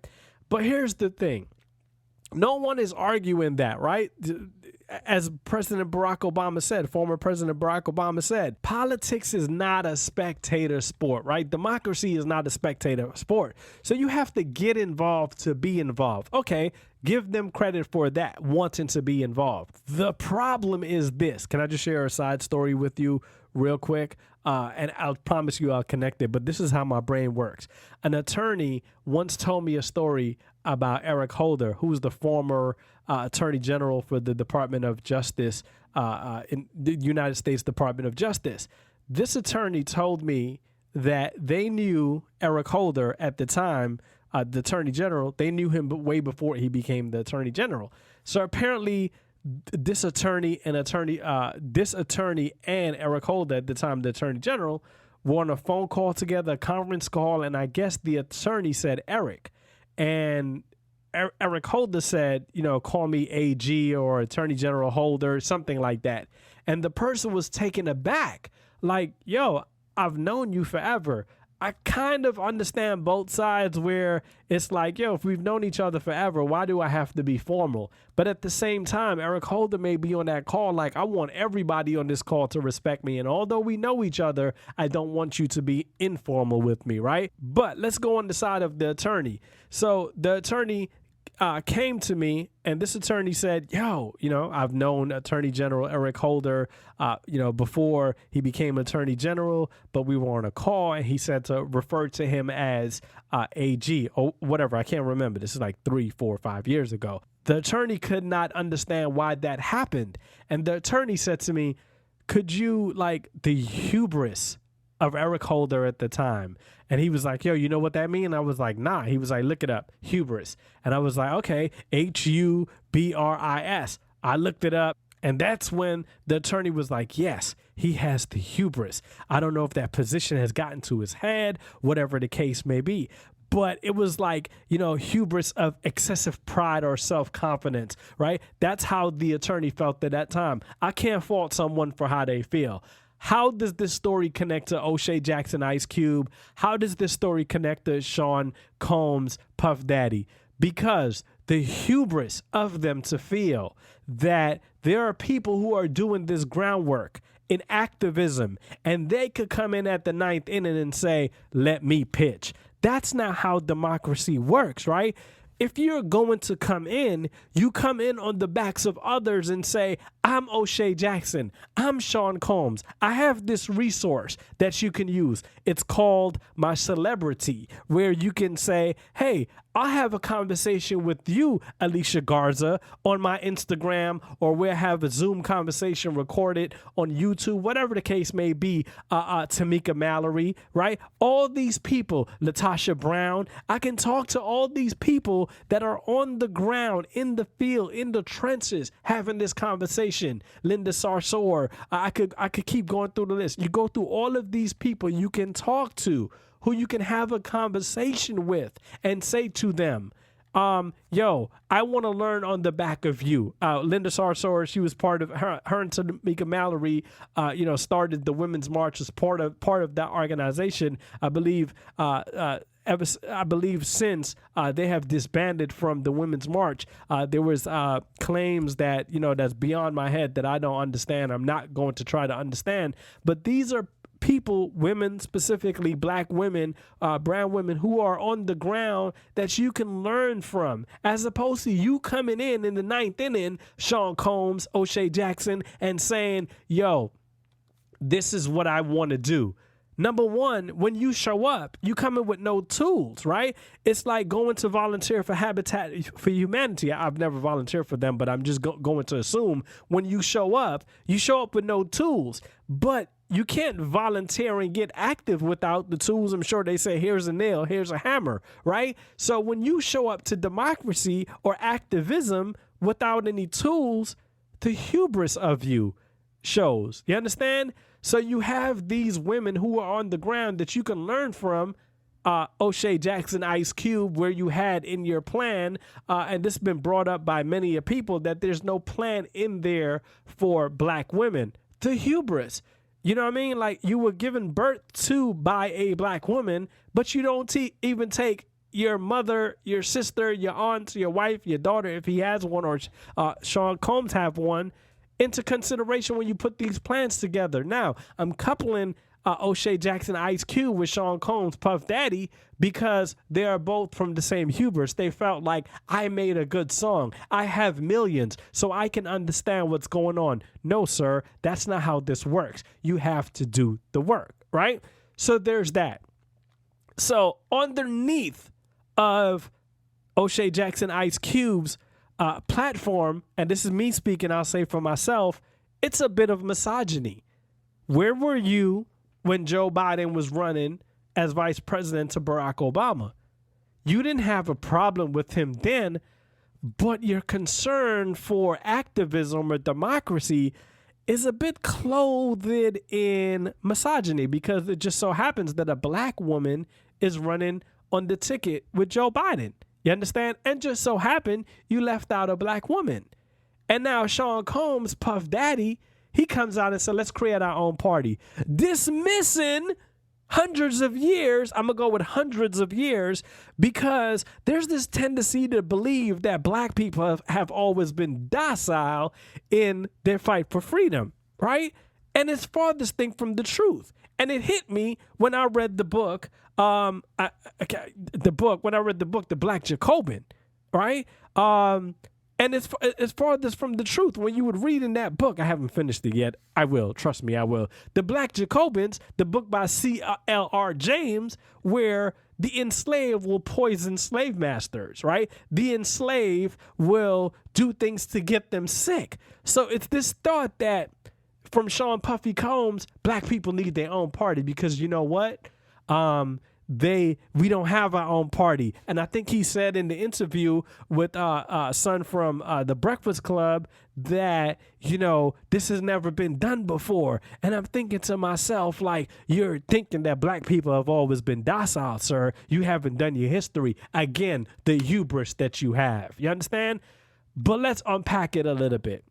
But here's the thing. No one is arguing that, right? As President Barack Obama said, former President Barack Obama said, politics is not a spectator sport, right? Democracy is not a spectator sport. So you have to get involved to be involved. Okay, Give them credit for that, wanting to be involved. The problem is this. Can I just share a side story with you real quick? And I'll promise you I'll connect it, but this is how my brain works. An attorney once told me a story about Eric Holder, who's the former Attorney General for the Department of Justice in the United States Department of Justice. This attorney told me that they knew Eric Holder at the time, the Attorney General. They knew him way before he became the Attorney General. So apparently, this attorney and Eric Holder at the time, the Attorney General, were on a phone call together, a conference call, and I guess the attorney said Eric, and Eric Holder said, call me AG or Attorney General Holder, something like that. And the person was taken aback, like, yo, I've known you forever. I kind of understand both sides where it's like, yo, if we've known each other forever, why do I have to be formal? But at the same time, Eric Holder may be on that call like, I want everybody on this call to respect me. And although we know each other, I don't want you to be informal with me, right? But let's go on the side of the attorney. So the attorney came to me, and this attorney said, yo, I've known Attorney General Eric Holder, before he became Attorney General, but we were on a call, and he said to refer to him as AG or whatever. I can't remember. This is like 3, 4, 5 years ago. The attorney could not understand why that happened. And the attorney said to me, could you, the hubris of Eric Holder at the time? And he was like, yo, you know what that means? And I was like, nah. He was like, look it up, hubris. And I was like, okay, HUBRIS. I looked it up. And that's when the attorney was like, yes, he has the hubris. I don't know if that position has gotten to his head, whatever the case may be. But it was like, hubris of excessive pride or self-confidence, right? That's how the attorney felt at that time. I can't fault someone for how they feel. How does this story connect to O'Shea Jackson, Ice Cube? How does this story connect to Sean Combs, Puff Daddy? Because the hubris of them to feel that there are people who are doing this groundwork in activism, and they could come in at the 9th inning and say, let me pitch. That's not how democracy works, right? If you're going to come in, you come in on the backs of others and say, I'm O'Shea Jackson. I'm Sean Combs. I have this resource that you can use. It's called my celebrity, where you can say, hey, I have a conversation with you, Alicia Garza, on my Instagram, or we'll have a Zoom conversation recorded on YouTube, whatever the case may be, Tamika Mallory, right? All these people, Latasha Brown, I can talk to all these people that are on the ground, in the field, in the trenches, having this conversation. Linda Sarsour, I could keep going through the list. You go through all of these people you can talk to, who you can have a conversation with and say to them, yo, I want to learn on the back of you. Linda Sarsour, she was part of her and Tamika Mallory, started the Women's March as part of that organization. I believe since they have disbanded from the Women's March, there was claims that, that's beyond my head that I don't understand. I'm not going to try to understand. But these are people, women, specifically black women, brown women, who are on the ground that you can learn from, as opposed to you coming in the 9th inning, Sean Combs, O'Shea Jackson, and saying, yo, this is what I want to do. Number one, when you show up, you come in with no tools, right? It's like going to volunteer for Habitat for Humanity. I've never volunteered for them, but I'm just going to assume when you show up with no tools. But you can't volunteer and get active without the tools. I'm sure they say, here's a nail, here's a hammer, right? So when you show up to democracy or activism without any tools, the hubris of you shows. You understand? So you have these women who are on the ground that you can learn from, O'Shea Jackson, Ice Cube, where you had in your plan, and this has been brought up by many people, that there's no plan in there for black women. The hubris. You know what I mean? Like, you were given birth to by a black woman, but you don't even take your mother, your sister, your aunt, your wife, your daughter, if he has one, or Sean Combs have one, into consideration when you put these plans together. Now, I'm coupling O'Shea Jackson, Ice Cube with Sean Combs, Puff Daddy, because they are both from the same hubris. They felt like, I made a good song. I have millions, so I can understand what's going on. No, sir, that's not how this works. You have to do the work, right? So there's that. So underneath of O'Shea Jackson, Ice Cube's platform, and this is me speaking, I'll say for myself, it's a bit of misogyny. Where were you when Joe Biden was running as vice president to Barack Obama? You didn't have a problem with him then, but your concern for activism or democracy is a bit clothed in misogyny, because it just so happens that a black woman is running on the ticket with Joe Biden. You understand? And just so happened you left out a black woman. And now Sean Combs, Puff Daddy, he comes out and said, let's create our own party. Dismissing hundreds of years. I'm going to go with hundreds of years, because there's this tendency to believe that black people have always been docile in their fight for freedom, right? And it's farthest thing from the truth. And it hit me when I read the book, when I read the book, The Black Jacobin, right? And it's farthest from the truth. When you would read in that book, I haven't finished it yet. I will. Trust me, I will. The Black Jacobins, the book by C.L.R. James, where the enslaved will poison slave masters, right? The enslaved will do things to get them sick. So it's this thought that from Sean Puffy Combs, black people need their own party, because you know what? We don't have our own party. And I think he said in the interview with son from the Breakfast Club that, you know, this has never been done before. And I'm thinking to myself, like, you're thinking that black people have always been docile, sir. You haven't done your history. Again, the hubris that you have. You understand? But let's unpack it a little bit.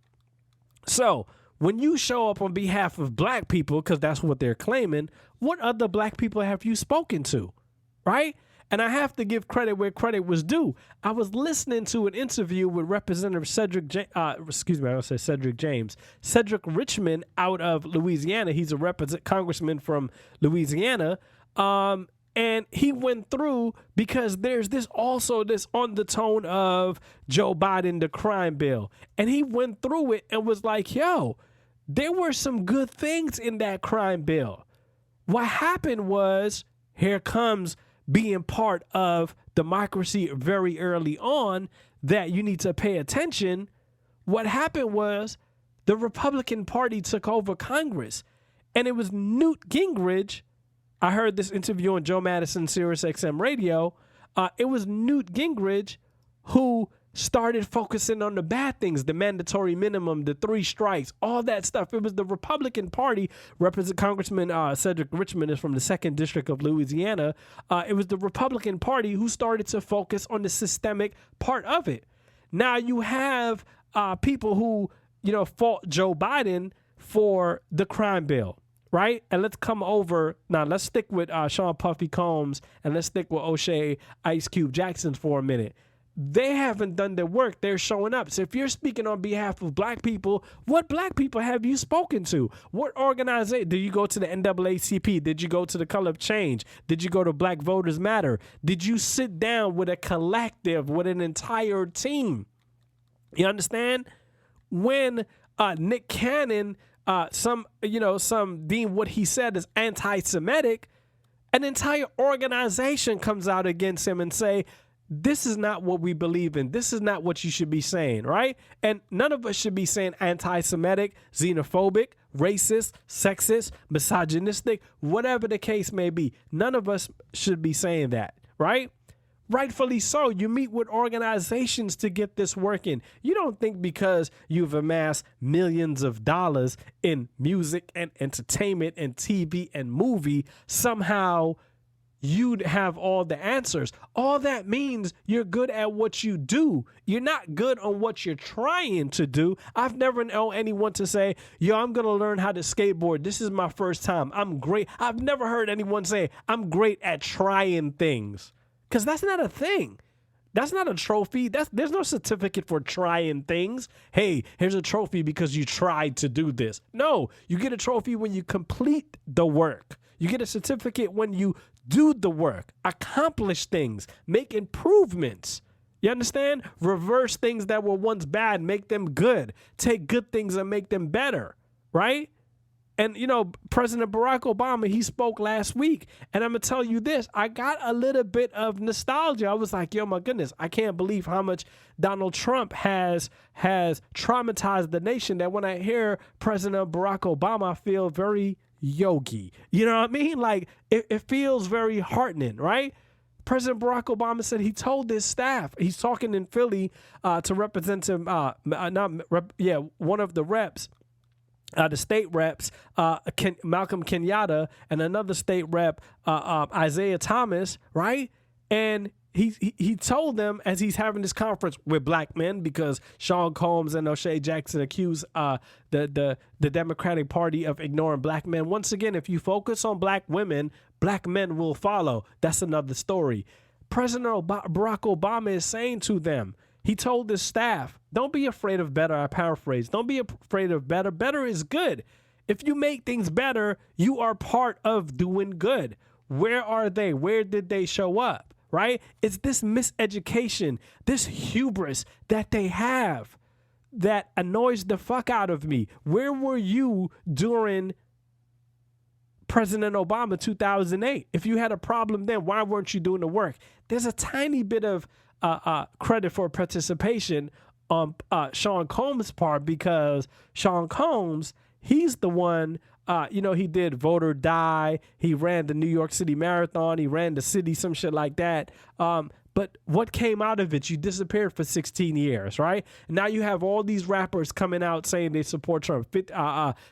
So when you show up on behalf of black people, because that's what they're claiming, what other black people have you spoken to, right? And I have to give credit where credit was due. I was listening to an interview with Representative Cedric Richmond out of Louisiana. He's a congressman from Louisiana. And he went through, because there's this on the tone of Joe Biden, the crime bill. And he went through it and was like, yo, there were some good things in that crime bill. What happened was, here comes being part of democracy very early on, that you need to pay attention. What happened was the Republican Party took over Congress, and it was Newt Gingrich. I heard this interview on Joe Madison, Sirius XM radio. It was Newt Gingrich who started focusing on the bad things, the mandatory minimum, the 3 strikes, all that stuff. It was the Republican Party. Congressman Cedric Richmond is from the 2nd District of Louisiana. It was the Republican Party who started to focus on the systemic part of it. Now you have people who, you know, fault Joe Biden for the crime bill, right? And let's come over now. Let's stick with Sean Puffy Combs, and let's stick with O'Shea Ice Cube Jackson for a minute. They haven't done their work. They're showing up. So if you're speaking on behalf of black people, what black people have you spoken to? What organization? Did you go to the NAACP? Did you go to the Color of Change? Did you go to Black Voters Matter? Did you sit down with a collective, with an entire team? You understand? When Nick Cannon, some deem what he said as anti-Semitic, an entire organization comes out against him and say, this is not what we believe in. This is not what you should be saying, right? And none of us should be saying anti-Semitic, xenophobic, racist, sexist, misogynistic, whatever the case may be. None of us should be saying that, right? Rightfully so. You meet with organizations to get this working. You don't think because you've amassed millions of dollars in music and entertainment and TV and movie, somehow you'd have all the answers. All that means you're good at what you do. You're not good on what you're trying to do. I've never known anyone to say, yo, I'm going to learn how to skateboard. This is my first time. I'm great. I've never heard anyone say, I'm great at trying things. Because that's not a thing. That's not a trophy. There's no certificate for trying things. Hey, here's a trophy because you tried to do this. No, you get a trophy when you complete the work. You get a certificate when you do the work, accomplish things, make improvements. You understand? Reverse things that were once bad, make them good. Take good things and make them better, right? And, you know, President Barack Obama, he spoke last week. And I'm going to tell you this. I got a little bit of nostalgia. I was like, yo, my goodness, I can't believe how much Donald Trump has traumatized the nation, that when I hear President Barack Obama, I feel very yogi. You know what I mean? Like, it feels very heartening, right? President Barack Obama said he told his staff, he's talking in Philly to Representative, one of the reps, the state reps, Malcolm Kenyatta, and another state rep, Isaiah Thomas, right? And he told them, as he's having this conference with black men, because Sean Combs and O'Shea Jackson accuse the Democratic Party of ignoring black men. Once again, if you focus on black women, black men will follow. That's another story. President Barack Obama is saying to them, he told his staff, don't be afraid of better. I paraphrase. Don't be afraid of better. Better is good. If you make things better, you are part of doing good. Where are they? Where did they show up? Right? It's this miseducation, this hubris that they have that annoys the fuck out of me. Where were you during President Obama 2008? If you had a problem then, why weren't you doing the work? There's a tiny bit of credit for participation on Sean Combs' part, because Sean Combs, he's the one, he did Vote or Die. He ran the New York City Marathon. He ran the city, some shit like that. But what came out of it? You disappeared for 16 years, right? And now you have all these rappers coming out saying they support Trump.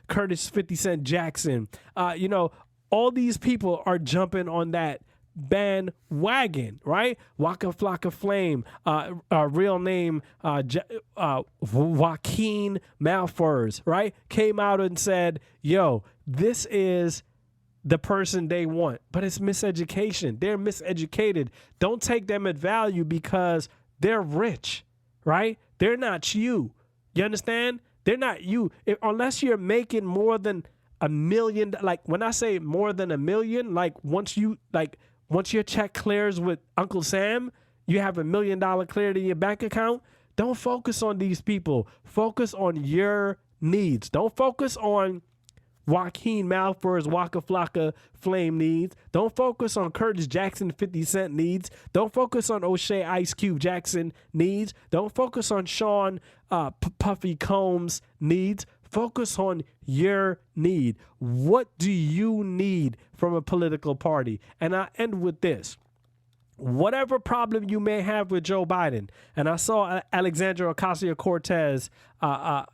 Curtis 50 Cent Jackson. All these people are jumping on that bandwagon, right? Waka Flocka Flame, real name Joaquin Malfurs, right? Came out and said, yo, this is the person they want. But it's miseducation. They're miseducated. Don't take them at value because they're rich, right? They're not you. You understand? They're not you. Unless you're making more than $1 million, like when I say more than $1 million, once your check clears with Uncle Sam, you have $1 million cleared in your bank account. Don't focus on these people. Focus on your needs. Don't focus on Joaquin Malfur's Waka Flocka Flame needs. Don't focus on Curtis Jackson 50 Cent needs. Don't focus on O'Shea Ice Cube Jackson needs. Don't focus on Sean Puffy Combs needs. Focus on your need. What do you need from a political party? And I end with this. Whatever problem you may have with Joe Biden, and I saw Alexandria Ocasio-Cortez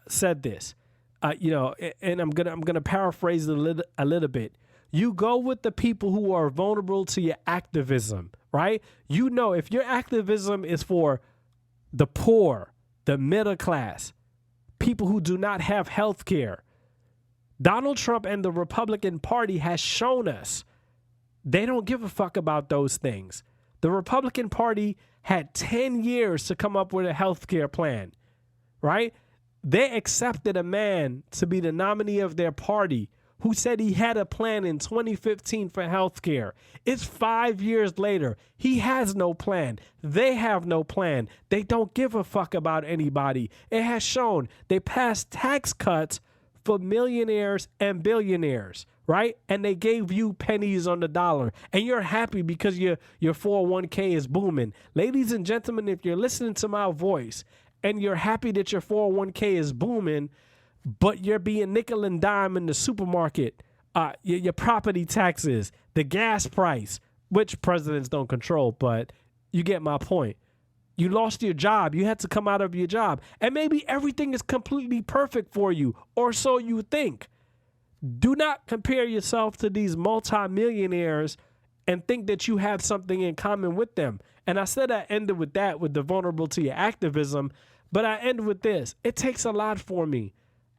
said this, and I'm gonna paraphrase it a little bit. You go with the people who are vulnerable to your activism, right? You know, if your activism is for the poor, the middle class, people who do not have health care, Donald Trump and the Republican Party has shown us they don't give a fuck about those things. The Republican Party had 10 years to come up with a health care plan, right? They accepted a man to be the nominee of their party who said he had a plan in 2015 for health care. It's 5 years later. He has no plan. They have no plan. They don't give a fuck about anybody. It has shown they passed tax cuts for millionaires and billionaires, right? And they gave you pennies on the dollar. And you're happy because your 401k is booming. Ladies and gentlemen, if you're listening to my voice and you're happy that your 401k is booming, but you're being nickel and dime in the supermarket, your property taxes, the gas price, which presidents don't control, but you get my point. You lost your job. You had to come out of your job. And maybe everything is completely perfect for you, or so you think. Do not compare yourself to these multimillionaires and think that you have something in common with them. And I said I ended with that, with the vulnerable to your activism, but I end with this. It takes a lot for me.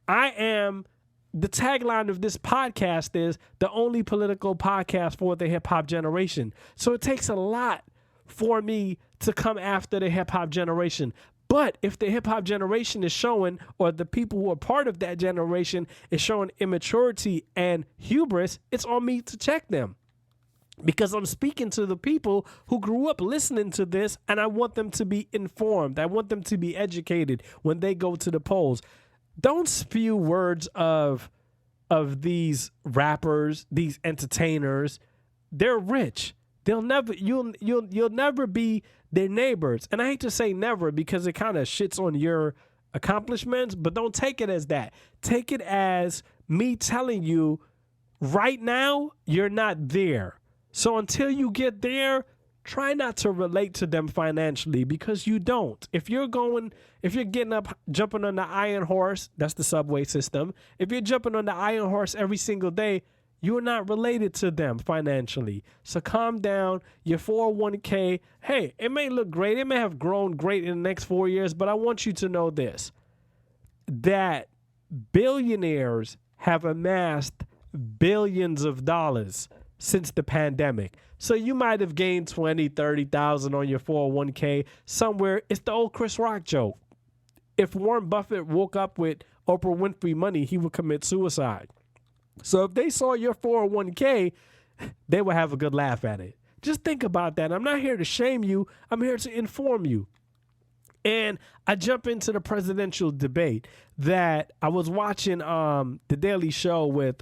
The tagline of this podcast is the only political podcast for the hip hop generation. So it takes a lot for me to come after the hip hop generation. But if the hip hop generation is showing, or the people who are part of that generation is showing immaturity and hubris, it's on me to check them. Because I'm speaking to the people who grew up listening to this, and I want them to be informed. I want them to be educated when they go to the polls. Don't spew words of these rappers, these entertainers. They're rich. You'll never be their neighbors. And I hate to say never because it kind of shits on your accomplishments, but don't take it as that. Take it as me telling you right now you're not there. So until you get there, try not to relate to them financially because you don't. If you're getting up, jumping on the iron horse, that's the subway system. If you're jumping on the iron horse every single day, you're not related to them financially. So calm down. Your 401k, hey, it may look great. It may have grown great in the next 4 years, but I want you to know this, that billionaires have amassed billions of dollars since the pandemic. So you might have gained 20, 30,000 on your 401k somewhere. It's the old Chris Rock joke. If Warren Buffett woke up with Oprah Winfrey money, he would commit suicide. So if they saw your 401k, they would have a good laugh at it. Just think about that. I'm not here to shame you. I'm here to inform you. And I jump into the presidential debate that I was watching The Daily Show with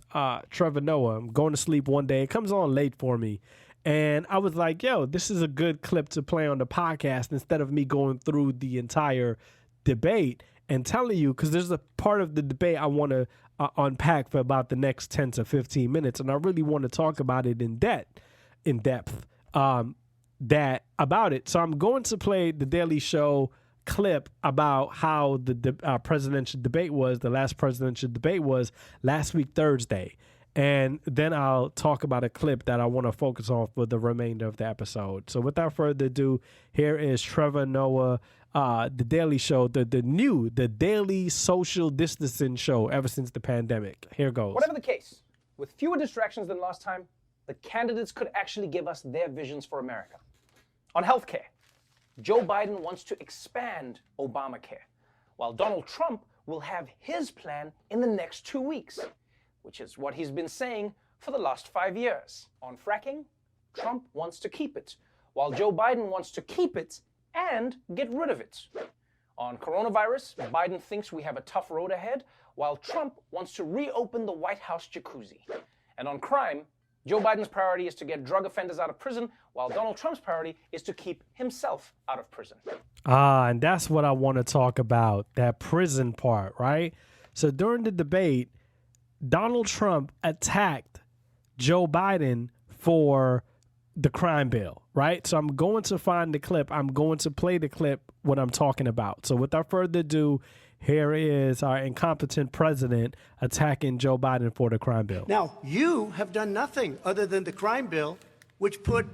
Trevor Noah. I'm going to sleep one day. It comes on late for me. And I was like, yo, this is a good clip to play on the podcast instead of me going through the entire debate and telling you, because there's a part of the debate I want to unpack for about the next 10 to 15 minutes. And I really want to talk about it in depth about it. So I'm going to play The Daily Show clip about how the presidential debate was, the last presidential debate was last week, Thursday. And then I'll talk about a clip that I want to focus on for the remainder of the episode. So without further ado, here is Trevor Noah, The Daily Show, the daily social distancing show ever since the pandemic. Here goes. Whatever the case, with fewer distractions than last time, the candidates could actually give us their visions for America. On healthcare, Joe Biden wants to expand Obamacare, while Donald Trump will have his plan in the next 2 weeks, which is what he's been saying for the last 5 years. On fracking, Trump wants to keep it, while Joe Biden wants to keep it and get rid of it. On coronavirus, Biden thinks we have a tough road ahead, while Trump wants to reopen the White House jacuzzi. And on crime, Joe Biden's priority is to get drug offenders out of prison, while Donald Trump's priority is to keep himself out of prison. And that's what I want to talk about, that prison part, right? So during the debate, Donald Trump attacked Joe Biden for the crime bill, right? So I'm going to find the clip. I'm going to play the clip what I'm talking about. So without further ado, here is our incompetent president attacking Joe Biden for the crime bill. Now, you have done nothing other than the crime bill, which put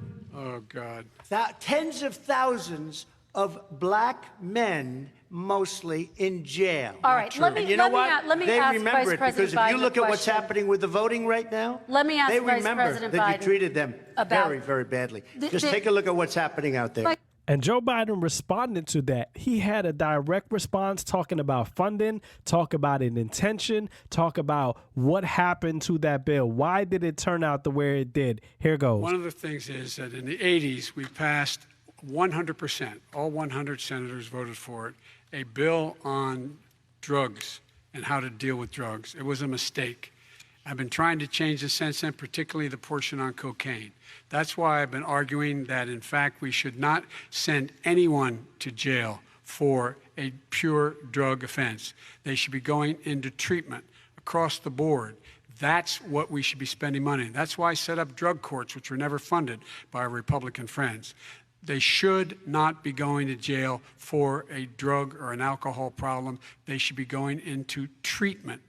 tens of thousands of black men mostly in jail. All right, let me ask remember Vice it President because Biden if you look a at what's question. happening with the voting right now, Let me ask they Vice remember President that Biden you treated them about very, very badly. Just take a look at what's happening out there. And Joe Biden responded to that. He had a direct response talking about funding, talk about an intention, talk about what happened to that bill. Why did it turn out the way it did? Here goes. One of the things is that in the 80s, we passed 100%, all 100 senators voted for it, a bill on drugs and how to deal with drugs. It was a mistake. I've been trying to change the since then, particularly the portion on cocaine. That's why I've been arguing that, in fact, we should not send anyone to jail for a pure drug offense. They should be going into treatment across the board. That's what we should be spending money on. That's why I set up drug courts, which were never funded by our Republican friends. They should not be going to jail for a drug or an alcohol problem. They should be going into treatment.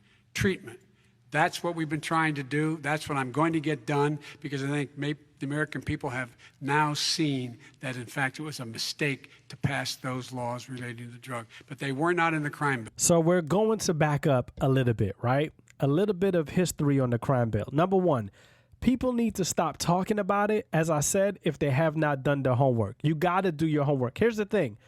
That's what we've been trying to do. That's what I'm going to get done, because I think the American people have now seen that, in fact, it was a mistake to pass those laws relating to the drug. But they were not in the crime bill. So we're going to back up a little bit, right? A little bit of history on the crime bill. Number one, people need to stop talking about it, as I said, if they have not done their homework. You got to do your homework. Here's the thing.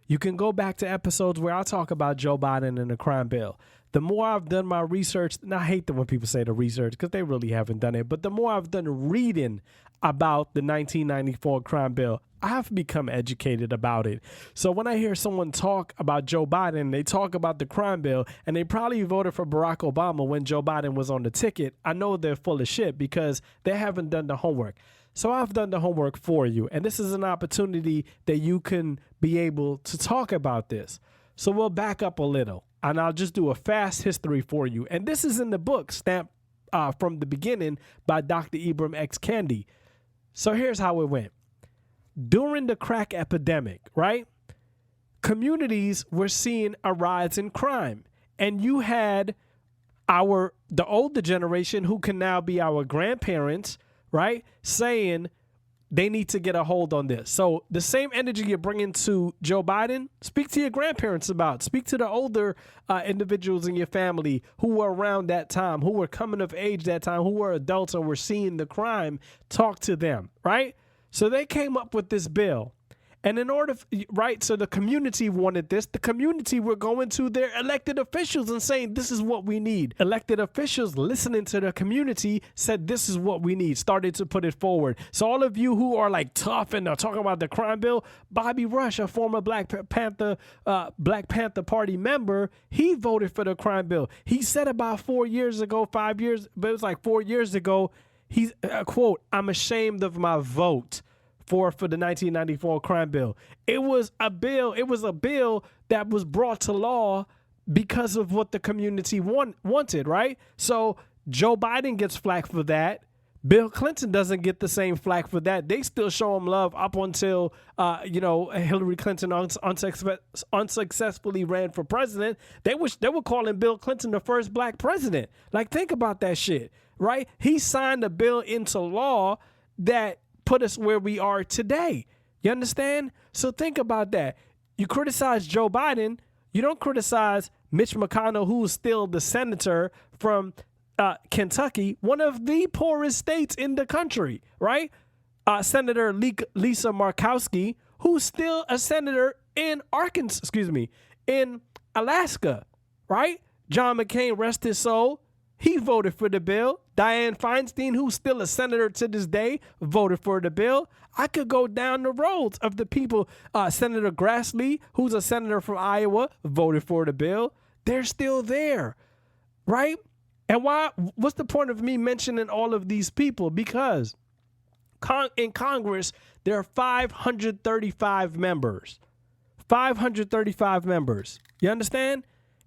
You can go back to episodes where I talk about Joe Biden and the crime bill. The more I've done my research, and I hate when people say the research because they really haven't done it, but the more I've done reading about the 1994 crime bill, I've become educated about it. So when I hear someone talk about Joe Biden, they talk about the crime bill, and they probably voted for Barack Obama when Joe Biden was on the ticket, I know they're full of shit because they haven't done the homework. So I've done the homework for you, and this is an opportunity that you can be able to talk about this. So we'll back up a little, and I'll just do a fast history for you. And this is in the book, stamped from the beginning by Dr. Ibram X. Kendi. So here's how it went. During the crack epidemic, right, communities were seeing a rise in crime. And you had the older generation, who can now be our grandparents, right, saying they need to get a hold on this. So the same energy you're bringing to Joe Biden, speak to your grandparents about. Speak to the older individuals in your family who were around that time, who were coming of age that time, who were adults and were seeing the crime. Talk to them, right? So they came up with this bill. And in order, right, so the community wanted this. The community were going to their elected officials and saying, this is what we need. Elected officials listening to the community said, this is what we need, started to put it forward. So all of you who are like tough and are talking about the crime bill, Bobby Rush, a former Black Panther Party member, he voted for the crime bill. He said about 4 years ago, 5 years, but it was like 4 years ago, he's, quote, I'm ashamed of my vote for the 1994 crime bill. It was a bill that was brought to law because of what the community wanted, right? So Joe Biden gets flack for that. Bill Clinton doesn't get the same flack for that. They still show him love up until, Hillary Clinton unsuccessfully ran for president. They were calling Bill Clinton the first black president. Like, think about that shit, right? He signed a bill into law that put us where we are today. You understand? So think about that. You criticize Joe Biden. You don't criticize Mitch McConnell, who's still the senator from Kentucky, one of the poorest states in the country, right? Senator Lisa Murkowski, who's still a senator in in Alaska, right? John McCain, rest his soul, he voted for the bill. Dianne Feinstein, who's still a senator to this day, voted for the bill. I could go down the roads of the people. Senator Grassley, who's a senator from Iowa, voted for the bill. They're still there, right? And what's the point of me mentioning all of these people? Because in Congress, there are 535 members. 535 members. You understand?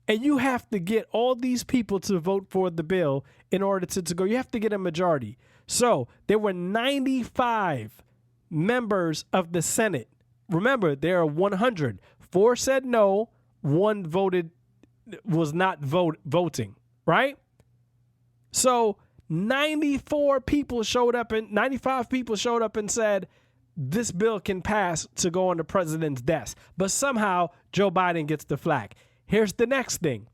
And you have to get all these people to vote for the bill in order to go. You have to get a majority. So there were 95 members of the Senate. Remember, there are 100. 4 said no. 1 was not voting, right? So 95 people showed up and said, this bill can pass to go on the president's desk. But somehow Joe Biden gets the flack. Here's the next thing.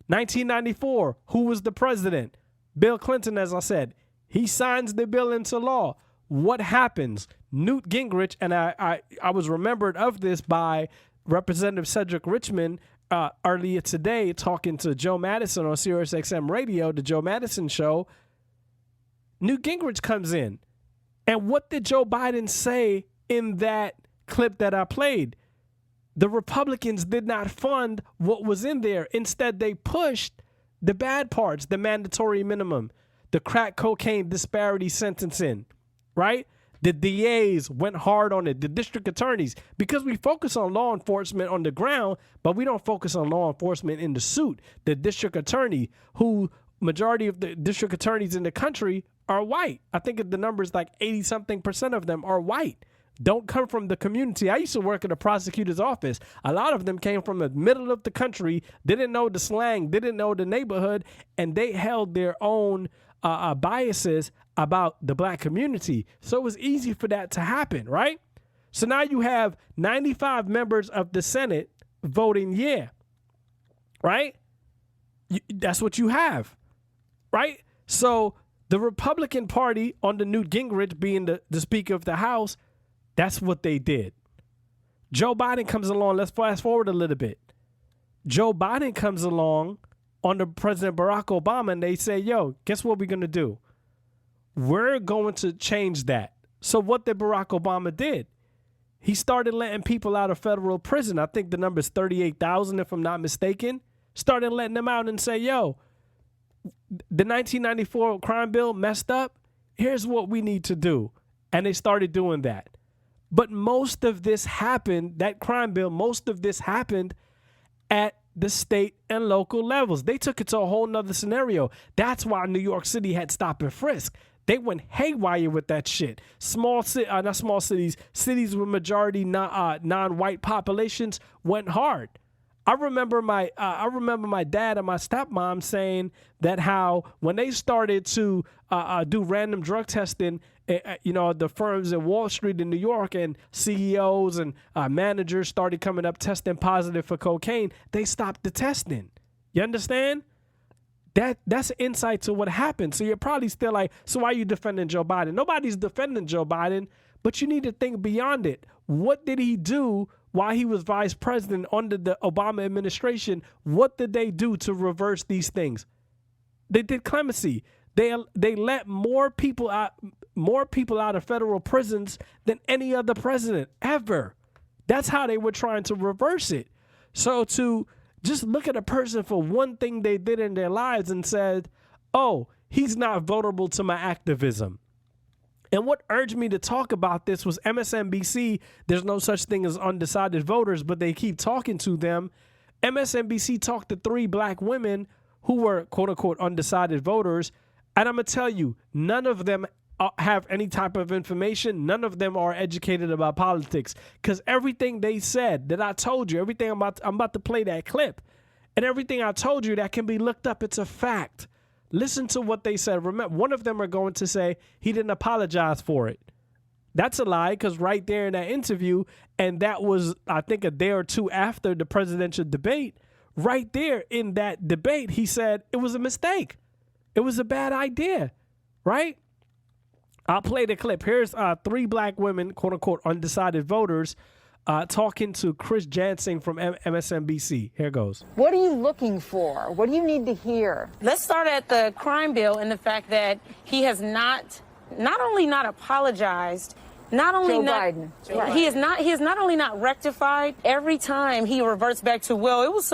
1994, who was the president? Bill Clinton, as I said. He signs the bill into law. What happens? Newt Gingrich, and I was remembered of this by Representative Cedric Richmond earlier today talking to Joe Madison on Sirius XM Radio, the Joe Madison show. Newt Gingrich comes in. And what did Joe Biden say in that clip that I played? The Republicans did not fund what was in there. Instead, they pushed the bad parts, the mandatory minimum, the crack cocaine disparity sentencing, right? The DAs went hard on it, the district attorneys, because we focus on law enforcement on the ground, but we don't focus on law enforcement in the suit. The district attorney, who majority of the district attorneys in the country are white. I think the number is like 80-something% of them are white. Don't come from the community. I used to work in a prosecutor's office. A lot of them came from the middle of the country, didn't know the slang, didn't know the neighborhood, and they held their own biases about the black community. So it was easy for that to happen, right? So now you have 95 members of the Senate voting yeah, right? That's what you have, right? So The Republican Party, under Newt Gingrich being the Speaker of the House, that's what they did. Joe Biden comes along. Let's fast forward a little bit. Joe Biden comes along under President Barack Obama, and they say, yo, guess what we're going to do? We're going to change that. So what did Barack Obama did? He started letting people out of federal prison. I think the number is 38,000, if I'm not mistaken. Started letting them out and say, yo, the 1994 crime bill messed up. Here's what we need to do. And they started doing that. But most of this happened, that crime bill, most of this happened at the state and local levels. They took it to a whole nother scenario. That's why New York City had stop and frisk. They went haywire with that shit. Not small cities, cities with majority non-white populations went hard. I remember my dad and my stepmom saying that how when they started to do random drug testing, the firms in Wall Street in New York and CEOs and managers started coming up testing positive for cocaine, they stopped the testing. You understand? That's an insight to what happened. So you're probably still like, so why are you defending Joe Biden? Nobody's defending Joe Biden, but you need to think beyond it. What did he do while he was vice president under the Obama administration? What did they do to reverse these things? They did clemency. They let more people out of federal prisons than any other president ever. That's how they were trying to reverse it. So to just look at a person for one thing they did in their lives and said, oh, he's not vulnerable to my activism. And what urged me to talk about this was MSNBC. There's no such thing as undecided voters, but they keep talking to them. MSNBC talked to 3 black women who were, quote unquote, undecided voters. And I'm going to tell you, none of them have any type of information. None of them are educated about politics, because everything they said that I told you, everything I'm about to play that clip, and everything I told you that can be looked up, it's a fact. Listen to what they said. Remember, one of them are going to say he didn't apologize for it. That's a lie, because right there in that interview, and that was, I think, a day or two after the presidential debate, right there in that debate, he said it was a mistake. It was a bad idea, right? I'll play the clip. Here's 3 black women, quote unquote, undecided voters, talking to Chris Jansen from MSNBC. Here goes. What are you looking for? What do you need to hear? Let's start at the crime bill and the fact that he has not only not apologized, not only Joe not Biden. Right. He has not only not rectified. Every time he reverts back to, well, it was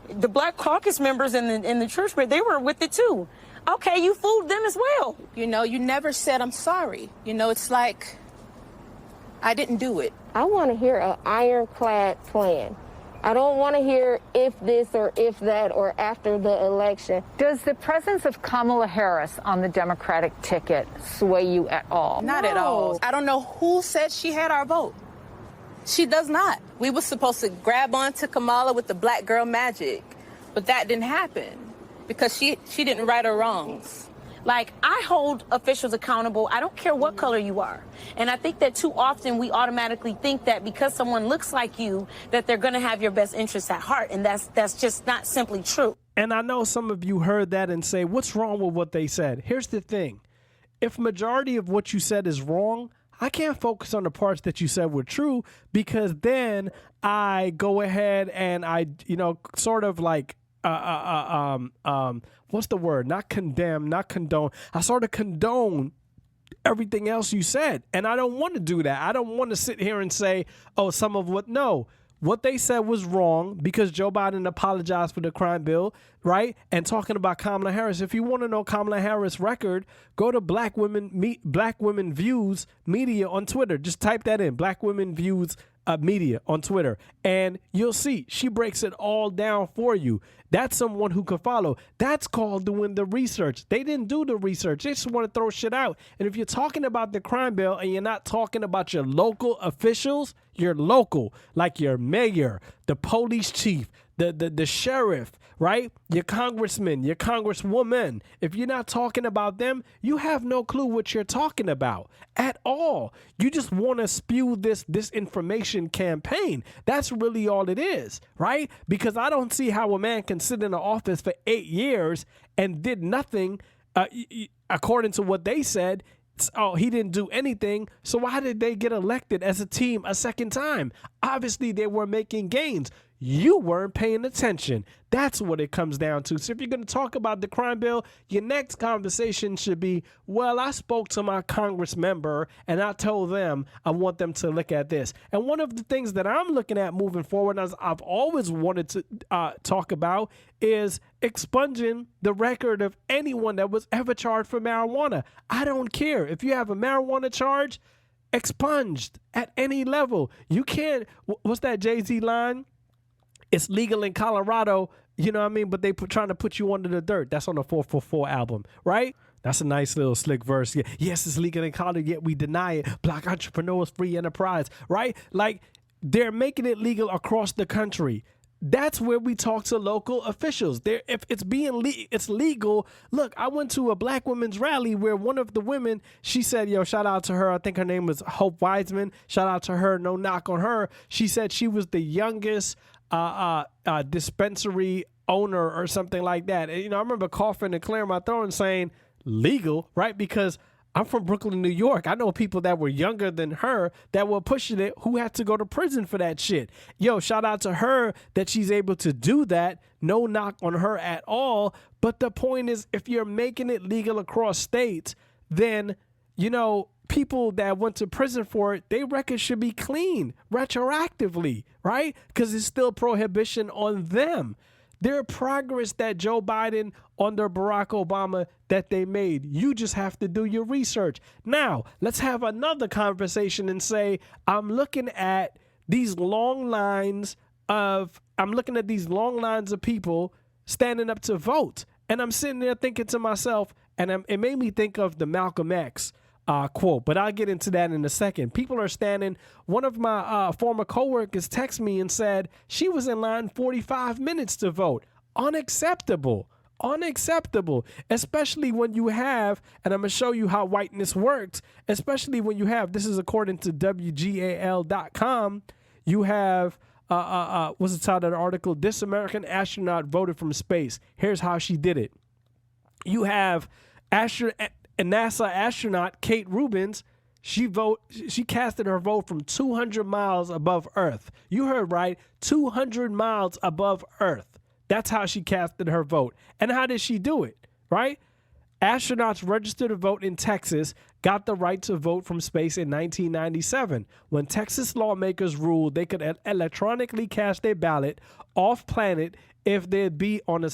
the Black Caucus members in the church, but they were with it too. Okay, you fooled them as well. You never said I'm sorry. It's like I didn't do it. I want to hear an ironclad plan. I don't want to hear if this or if that or after the election. Does the presence of Kamala Harris on the Democratic ticket sway you at all? Not at all. I don't know who said she had our vote. She does not. We were supposed to grab onto Kamala with the black girl magic, but that didn't happen because she didn't right her wrongs. Like, I hold officials accountable. I don't care what color you are. And I think that too often we automatically think that because someone looks like you, that they're going to have your best interests at heart. And that's just not simply true. And I know some of you heard that and say, what's wrong with what they said? Here's the thing. If majority of what you said is wrong, I can't focus on the parts that you said were true, because then I go ahead and I, sort of like, what's the word? Not condemn, not condone. I sort of condone everything else you said. And I don't want to do that. I don't want to sit here and say, oh, some of what, no. What they said was wrong because Joe Biden apologized for the crime bill, right? And talking about Kamala Harris, if you want to know Kamala Harris' record, go to Black Women Views Media on Twitter. Just type that in, Black Women Views Media on Twitter, and you'll see she breaks it all down for you. That's someone who can follow. That's called doing the research. They didn't do the research. They just want to throw shit out. And if you're talking about the crime bill and you're not talking about your local officials, your local, like your mayor, the police chief, the sheriff, right? Your congressman, your congresswoman. If you're not talking about them, you have no clue what you're talking about at all. You just want to spew this disinformation campaign. That's really all it is, right? Because I don't see how a man can sit in the office for 8 years and did nothing. according to what they said, oh, he didn't do anything. So why did they get elected as a team a second time? Obviously, they were making gains. You weren't paying attention. That's what it comes down to. So if you're going to talk about the crime bill, your next conversation should be, well, I spoke to my Congress member and I told them I want them to look at this. And one of the things that I'm looking at moving forward, as I've always wanted to talk about, is expunging the record of anyone that was ever charged for marijuana. I don't care. If you have a marijuana charge, expunged at any level. You can't, what's that Jay-Z line? It's legal in Colorado, you know what I mean? But they trying to put you under the dirt. That's on the 444 album, right? That's a nice little slick verse. Yeah, yes, it's legal in Colorado, yet we deny it. Black entrepreneurs, free enterprise, right? Like, they're making it legal across the country. That's where we talk to local officials. If it's it's legal. Look, I went to a black women's rally where one of the women, she said, yo, shout out to her. I think her name was Hope Wiseman. Shout out to her. No knock on her. She said she was the youngest dispensary owner or something like that. And, you know, I remember coughing and clearing my throat and saying legal, right? Because I'm from Brooklyn, New York. I know people that were younger than her that were pushing it who had to go to prison for that shit. Yo, shout out to her that she's able to do that. No knock on her at all. But the point is, if you're making it legal across states, then, you know, people that went to prison for it, their record should be clean retroactively, right? Because it's still prohibition on them. Their progress that Joe Biden under Barack Obama that they made. You just have to do your research. Now, let's have another conversation and say, I'm looking at these long lines of people standing up to vote. And I'm sitting there thinking to myself, and it made me think of the Malcolm X quote, but I'll get into that in a second. People are standing. One of my former coworkers texted me and said she was in line 45 minutes to vote. Unacceptable. Especially when you have, and I'm going to show you how whiteness works, especially when you have, this is according to WGAL.com, you have, what's the title of the article? This American astronaut voted from space. Here's how she did it. You have NASA astronaut Kate Rubins. She casted her vote from 200 miles above Earth. You heard right, 200 miles above Earth. That's how she casted her vote. And how did she do it, right? Astronauts registered to vote in Texas got the right to vote from space in 1997 when Texas lawmakers ruled they could electronically cast their ballot off planet if they would be on a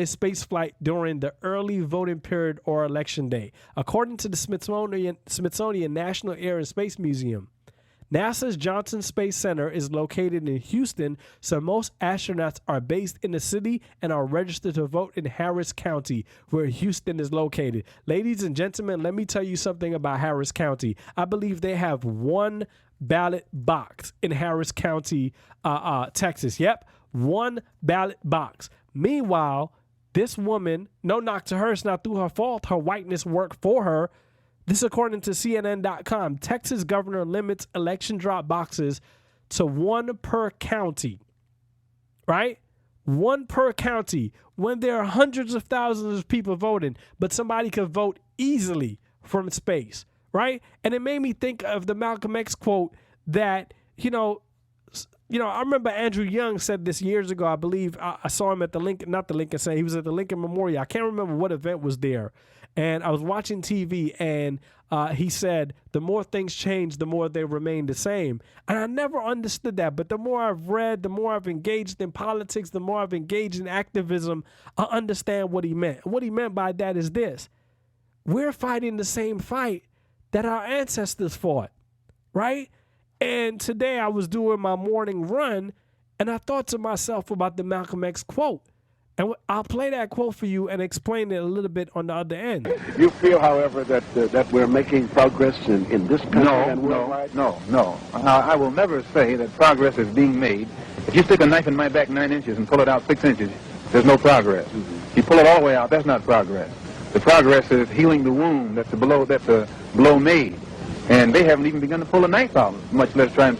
space flight during the early voting period or election day. According to the Smithsonian National Air and Space Museum, NASA's Johnson Space Center is located in Houston, so most astronauts are based in the city and are registered to vote in Harris County, where Houston is located. Ladies and gentlemen, let me tell you something about Harris County. I believe they have one ballot box in Harris County, Texas. Yep, one ballot box. Meanwhile, this woman, no knock to her, it's not through her fault. Her whiteness worked for her. This according to CNN.com. Texas governor limits election drop boxes to one per county, right? One per county when there are hundreds of thousands of people voting, but somebody could vote easily from space, right? And it made me think of the Malcolm X quote that, I remember Andrew Young said this years ago. I believe I saw him at the Lincoln, he was at the Lincoln Memorial. I can't remember what event was there. And I was watching TV and he said, the more things change, the more they remain the same. And I never understood that. But the more I've read, the more I've engaged in politics, the more I've engaged in activism, I understand what he meant. And what he meant by that is this. We're fighting the same fight that our ancestors fought, right? And today I was doing my morning run and I thought to myself about the Malcolm X quote. And I'll play that quote for you and explain it a little bit on the other end. You feel, however, that we're making progress in this country and worldwide? No. I will never say that progress is being made. If you stick a knife in my back 9 inches and pull it out 6 inches, there's no progress. If you pull it all the way out, that's not progress. The progress is healing the wound that the blow made. And they haven't even begun to pull a knife out, much less try and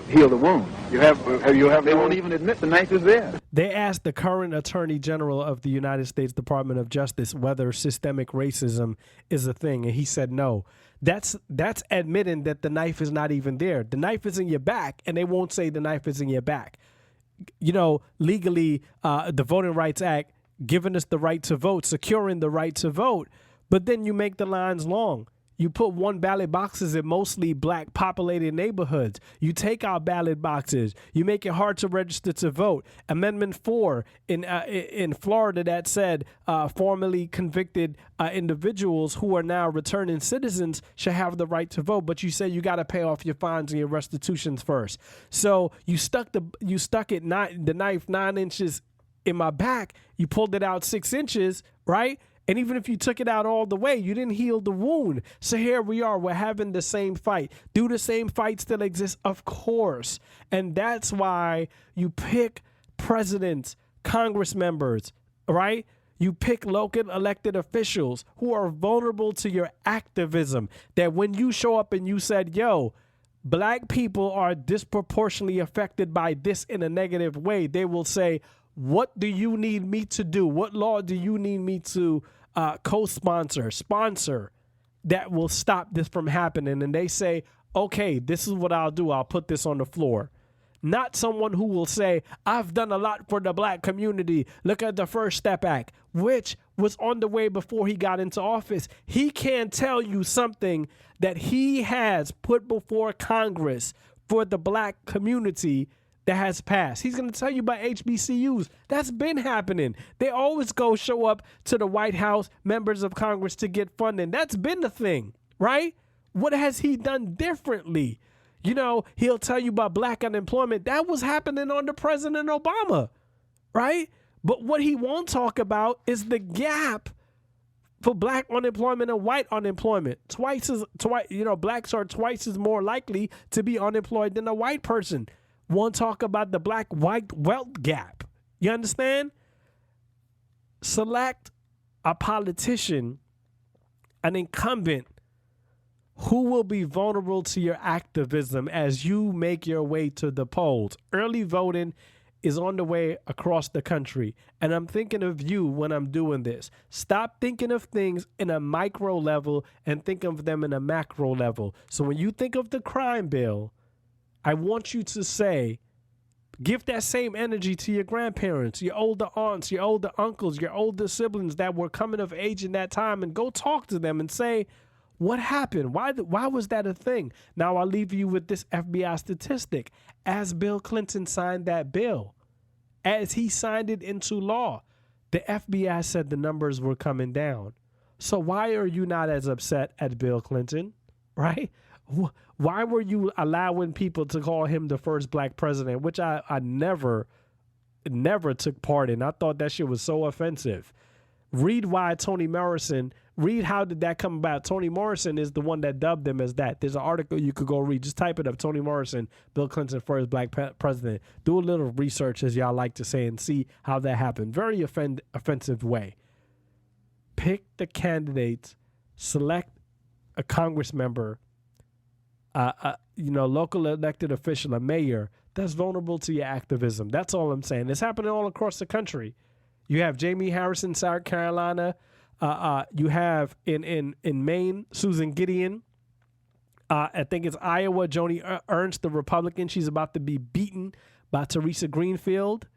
heal the wound. They won't even admit the knife is there. They asked the current Attorney General of the United States Department of Justice whether systemic racism is a thing, and he said no. That's admitting that the knife is not even there. The knife is in your back, and they won't say the knife is in your back. You know, legally, the Voting Rights Act giving us the right to vote, securing the right to vote, but then you make the lines long. You put one ballot boxes in mostly black populated neighborhoods. You take out ballot boxes. You make it hard to register to vote. Amendment 4 in Florida that said formerly convicted individuals who are now returning citizens should have the right to vote. But you say you got to pay off your fines and your restitutions first. So you stuck the knife 9 inches in my back. You pulled it out 6 inches, right? And even if you took it out all the way, you didn't heal the wound. So here we are. We're having the same fight. Do the same fight still exist? Of course. And that's why you pick presidents, Congress members, right? You pick local elected officials who are vulnerable to your activism. That when you show up and you said, yo, black people are disproportionately affected by this in a negative way, they will say, what do you need me to do? What law do you need me to sponsor that will stop this from happening? And they say, okay, this is what I'll do. I'll put this on the floor. Not someone who will say, I've done a lot for the black community. Look at the First Step Act, which was on the way before he got into office. He can't tell you something that he has put before Congress for the black community that has passed. He's going to tell you about HBCUs. That's been happening. They always go show up to the White House, members of Congress, to get funding. That's been the thing, right? What has he done differently? You know, he'll tell you about black unemployment. That was happening under President Obama, right? But what he won't talk about is the gap for black unemployment and white unemployment. Blacks are twice as more likely to be unemployed than a white person. Won't talk about the black-white wealth gap. You understand? Select a politician, an incumbent, who will be vulnerable to your activism as you make your way to the polls. Early voting is on the way across the country, and I'm thinking of you when I'm doing this. Stop thinking of things in a micro level and think of them in a macro level. So when you think of the crime bill, I want you to say, give that same energy to your grandparents, your older aunts, your older uncles, your older siblings that were coming of age in that time, and go talk to them and say, what happened? Why was that a thing? Now I'll leave you with this FBI statistic. As Bill Clinton signed that bill, as he signed it into law, the FBI said the numbers were coming down. So why are you not as upset at Bill Clinton, right? Why were you allowing people to call him the first black president, which I never took part in? I thought that shit was so offensive. Read how did that come about? Toni Morrison is the one that dubbed him as that. There's an article you could go read. Just type it up, Toni Morrison, Bill Clinton, first black president. Do a little research, as y'all like to say, and see how that happened. Very offensive way. Pick the candidates, select a Congress member, local elected official, a mayor that's vulnerable to your activism. That's all I'm saying. It's happening all across the country. You have Jamie Harrison, South Carolina. You have in Maine, Susan Gideon. I think it's Iowa, Joni Ernst, the Republican. She's about to be beaten by Teresa Greenfield.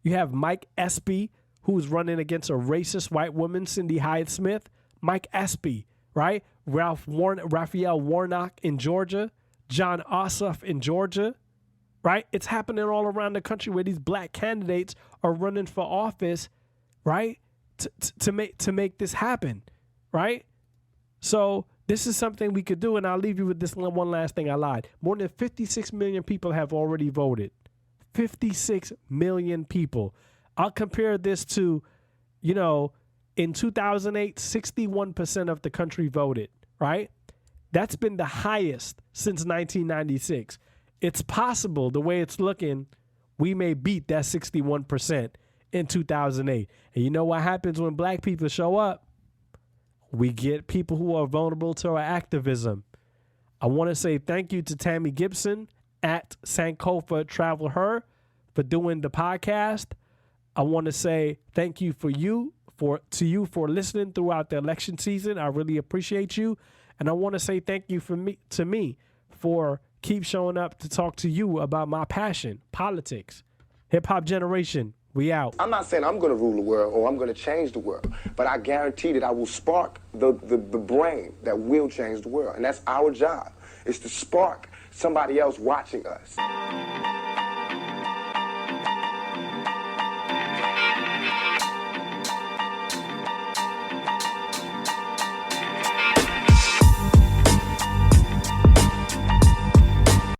You have Mike Espy, who's running against a racist white woman, Cindy Hyde-Smith. Mike Espy, right? Raphael Warnock in Georgia, John Ossoff in Georgia, right? It's happening all around the country where these black candidates are running for office, right? To make this happen, right? So this is something we could do, and I'll leave you with this one last thing. I lied. More than 56 million people have already voted. 56 million people. I'll compare this to, in 2008, 61% of the country voted, right? That's been the highest since 1996. It's possible, the way it's looking, we may beat that 61% in 2008. And you know what happens when black people show up? We get people who are vulnerable to our activism. I want to say thank you to Tammy Gibson at Sankofa Travel Her for doing the podcast. I want to say thank you to you for listening throughout the election season. I really appreciate you. And I want to say thank you to me for keep showing up to talk to you about my passion, politics. Hip Hop Generation, we out. I'm not saying I'm going to rule the world or I'm going to change the world, but I guarantee that I will spark the brain that will change the world. And that's our job, is to spark somebody else watching us.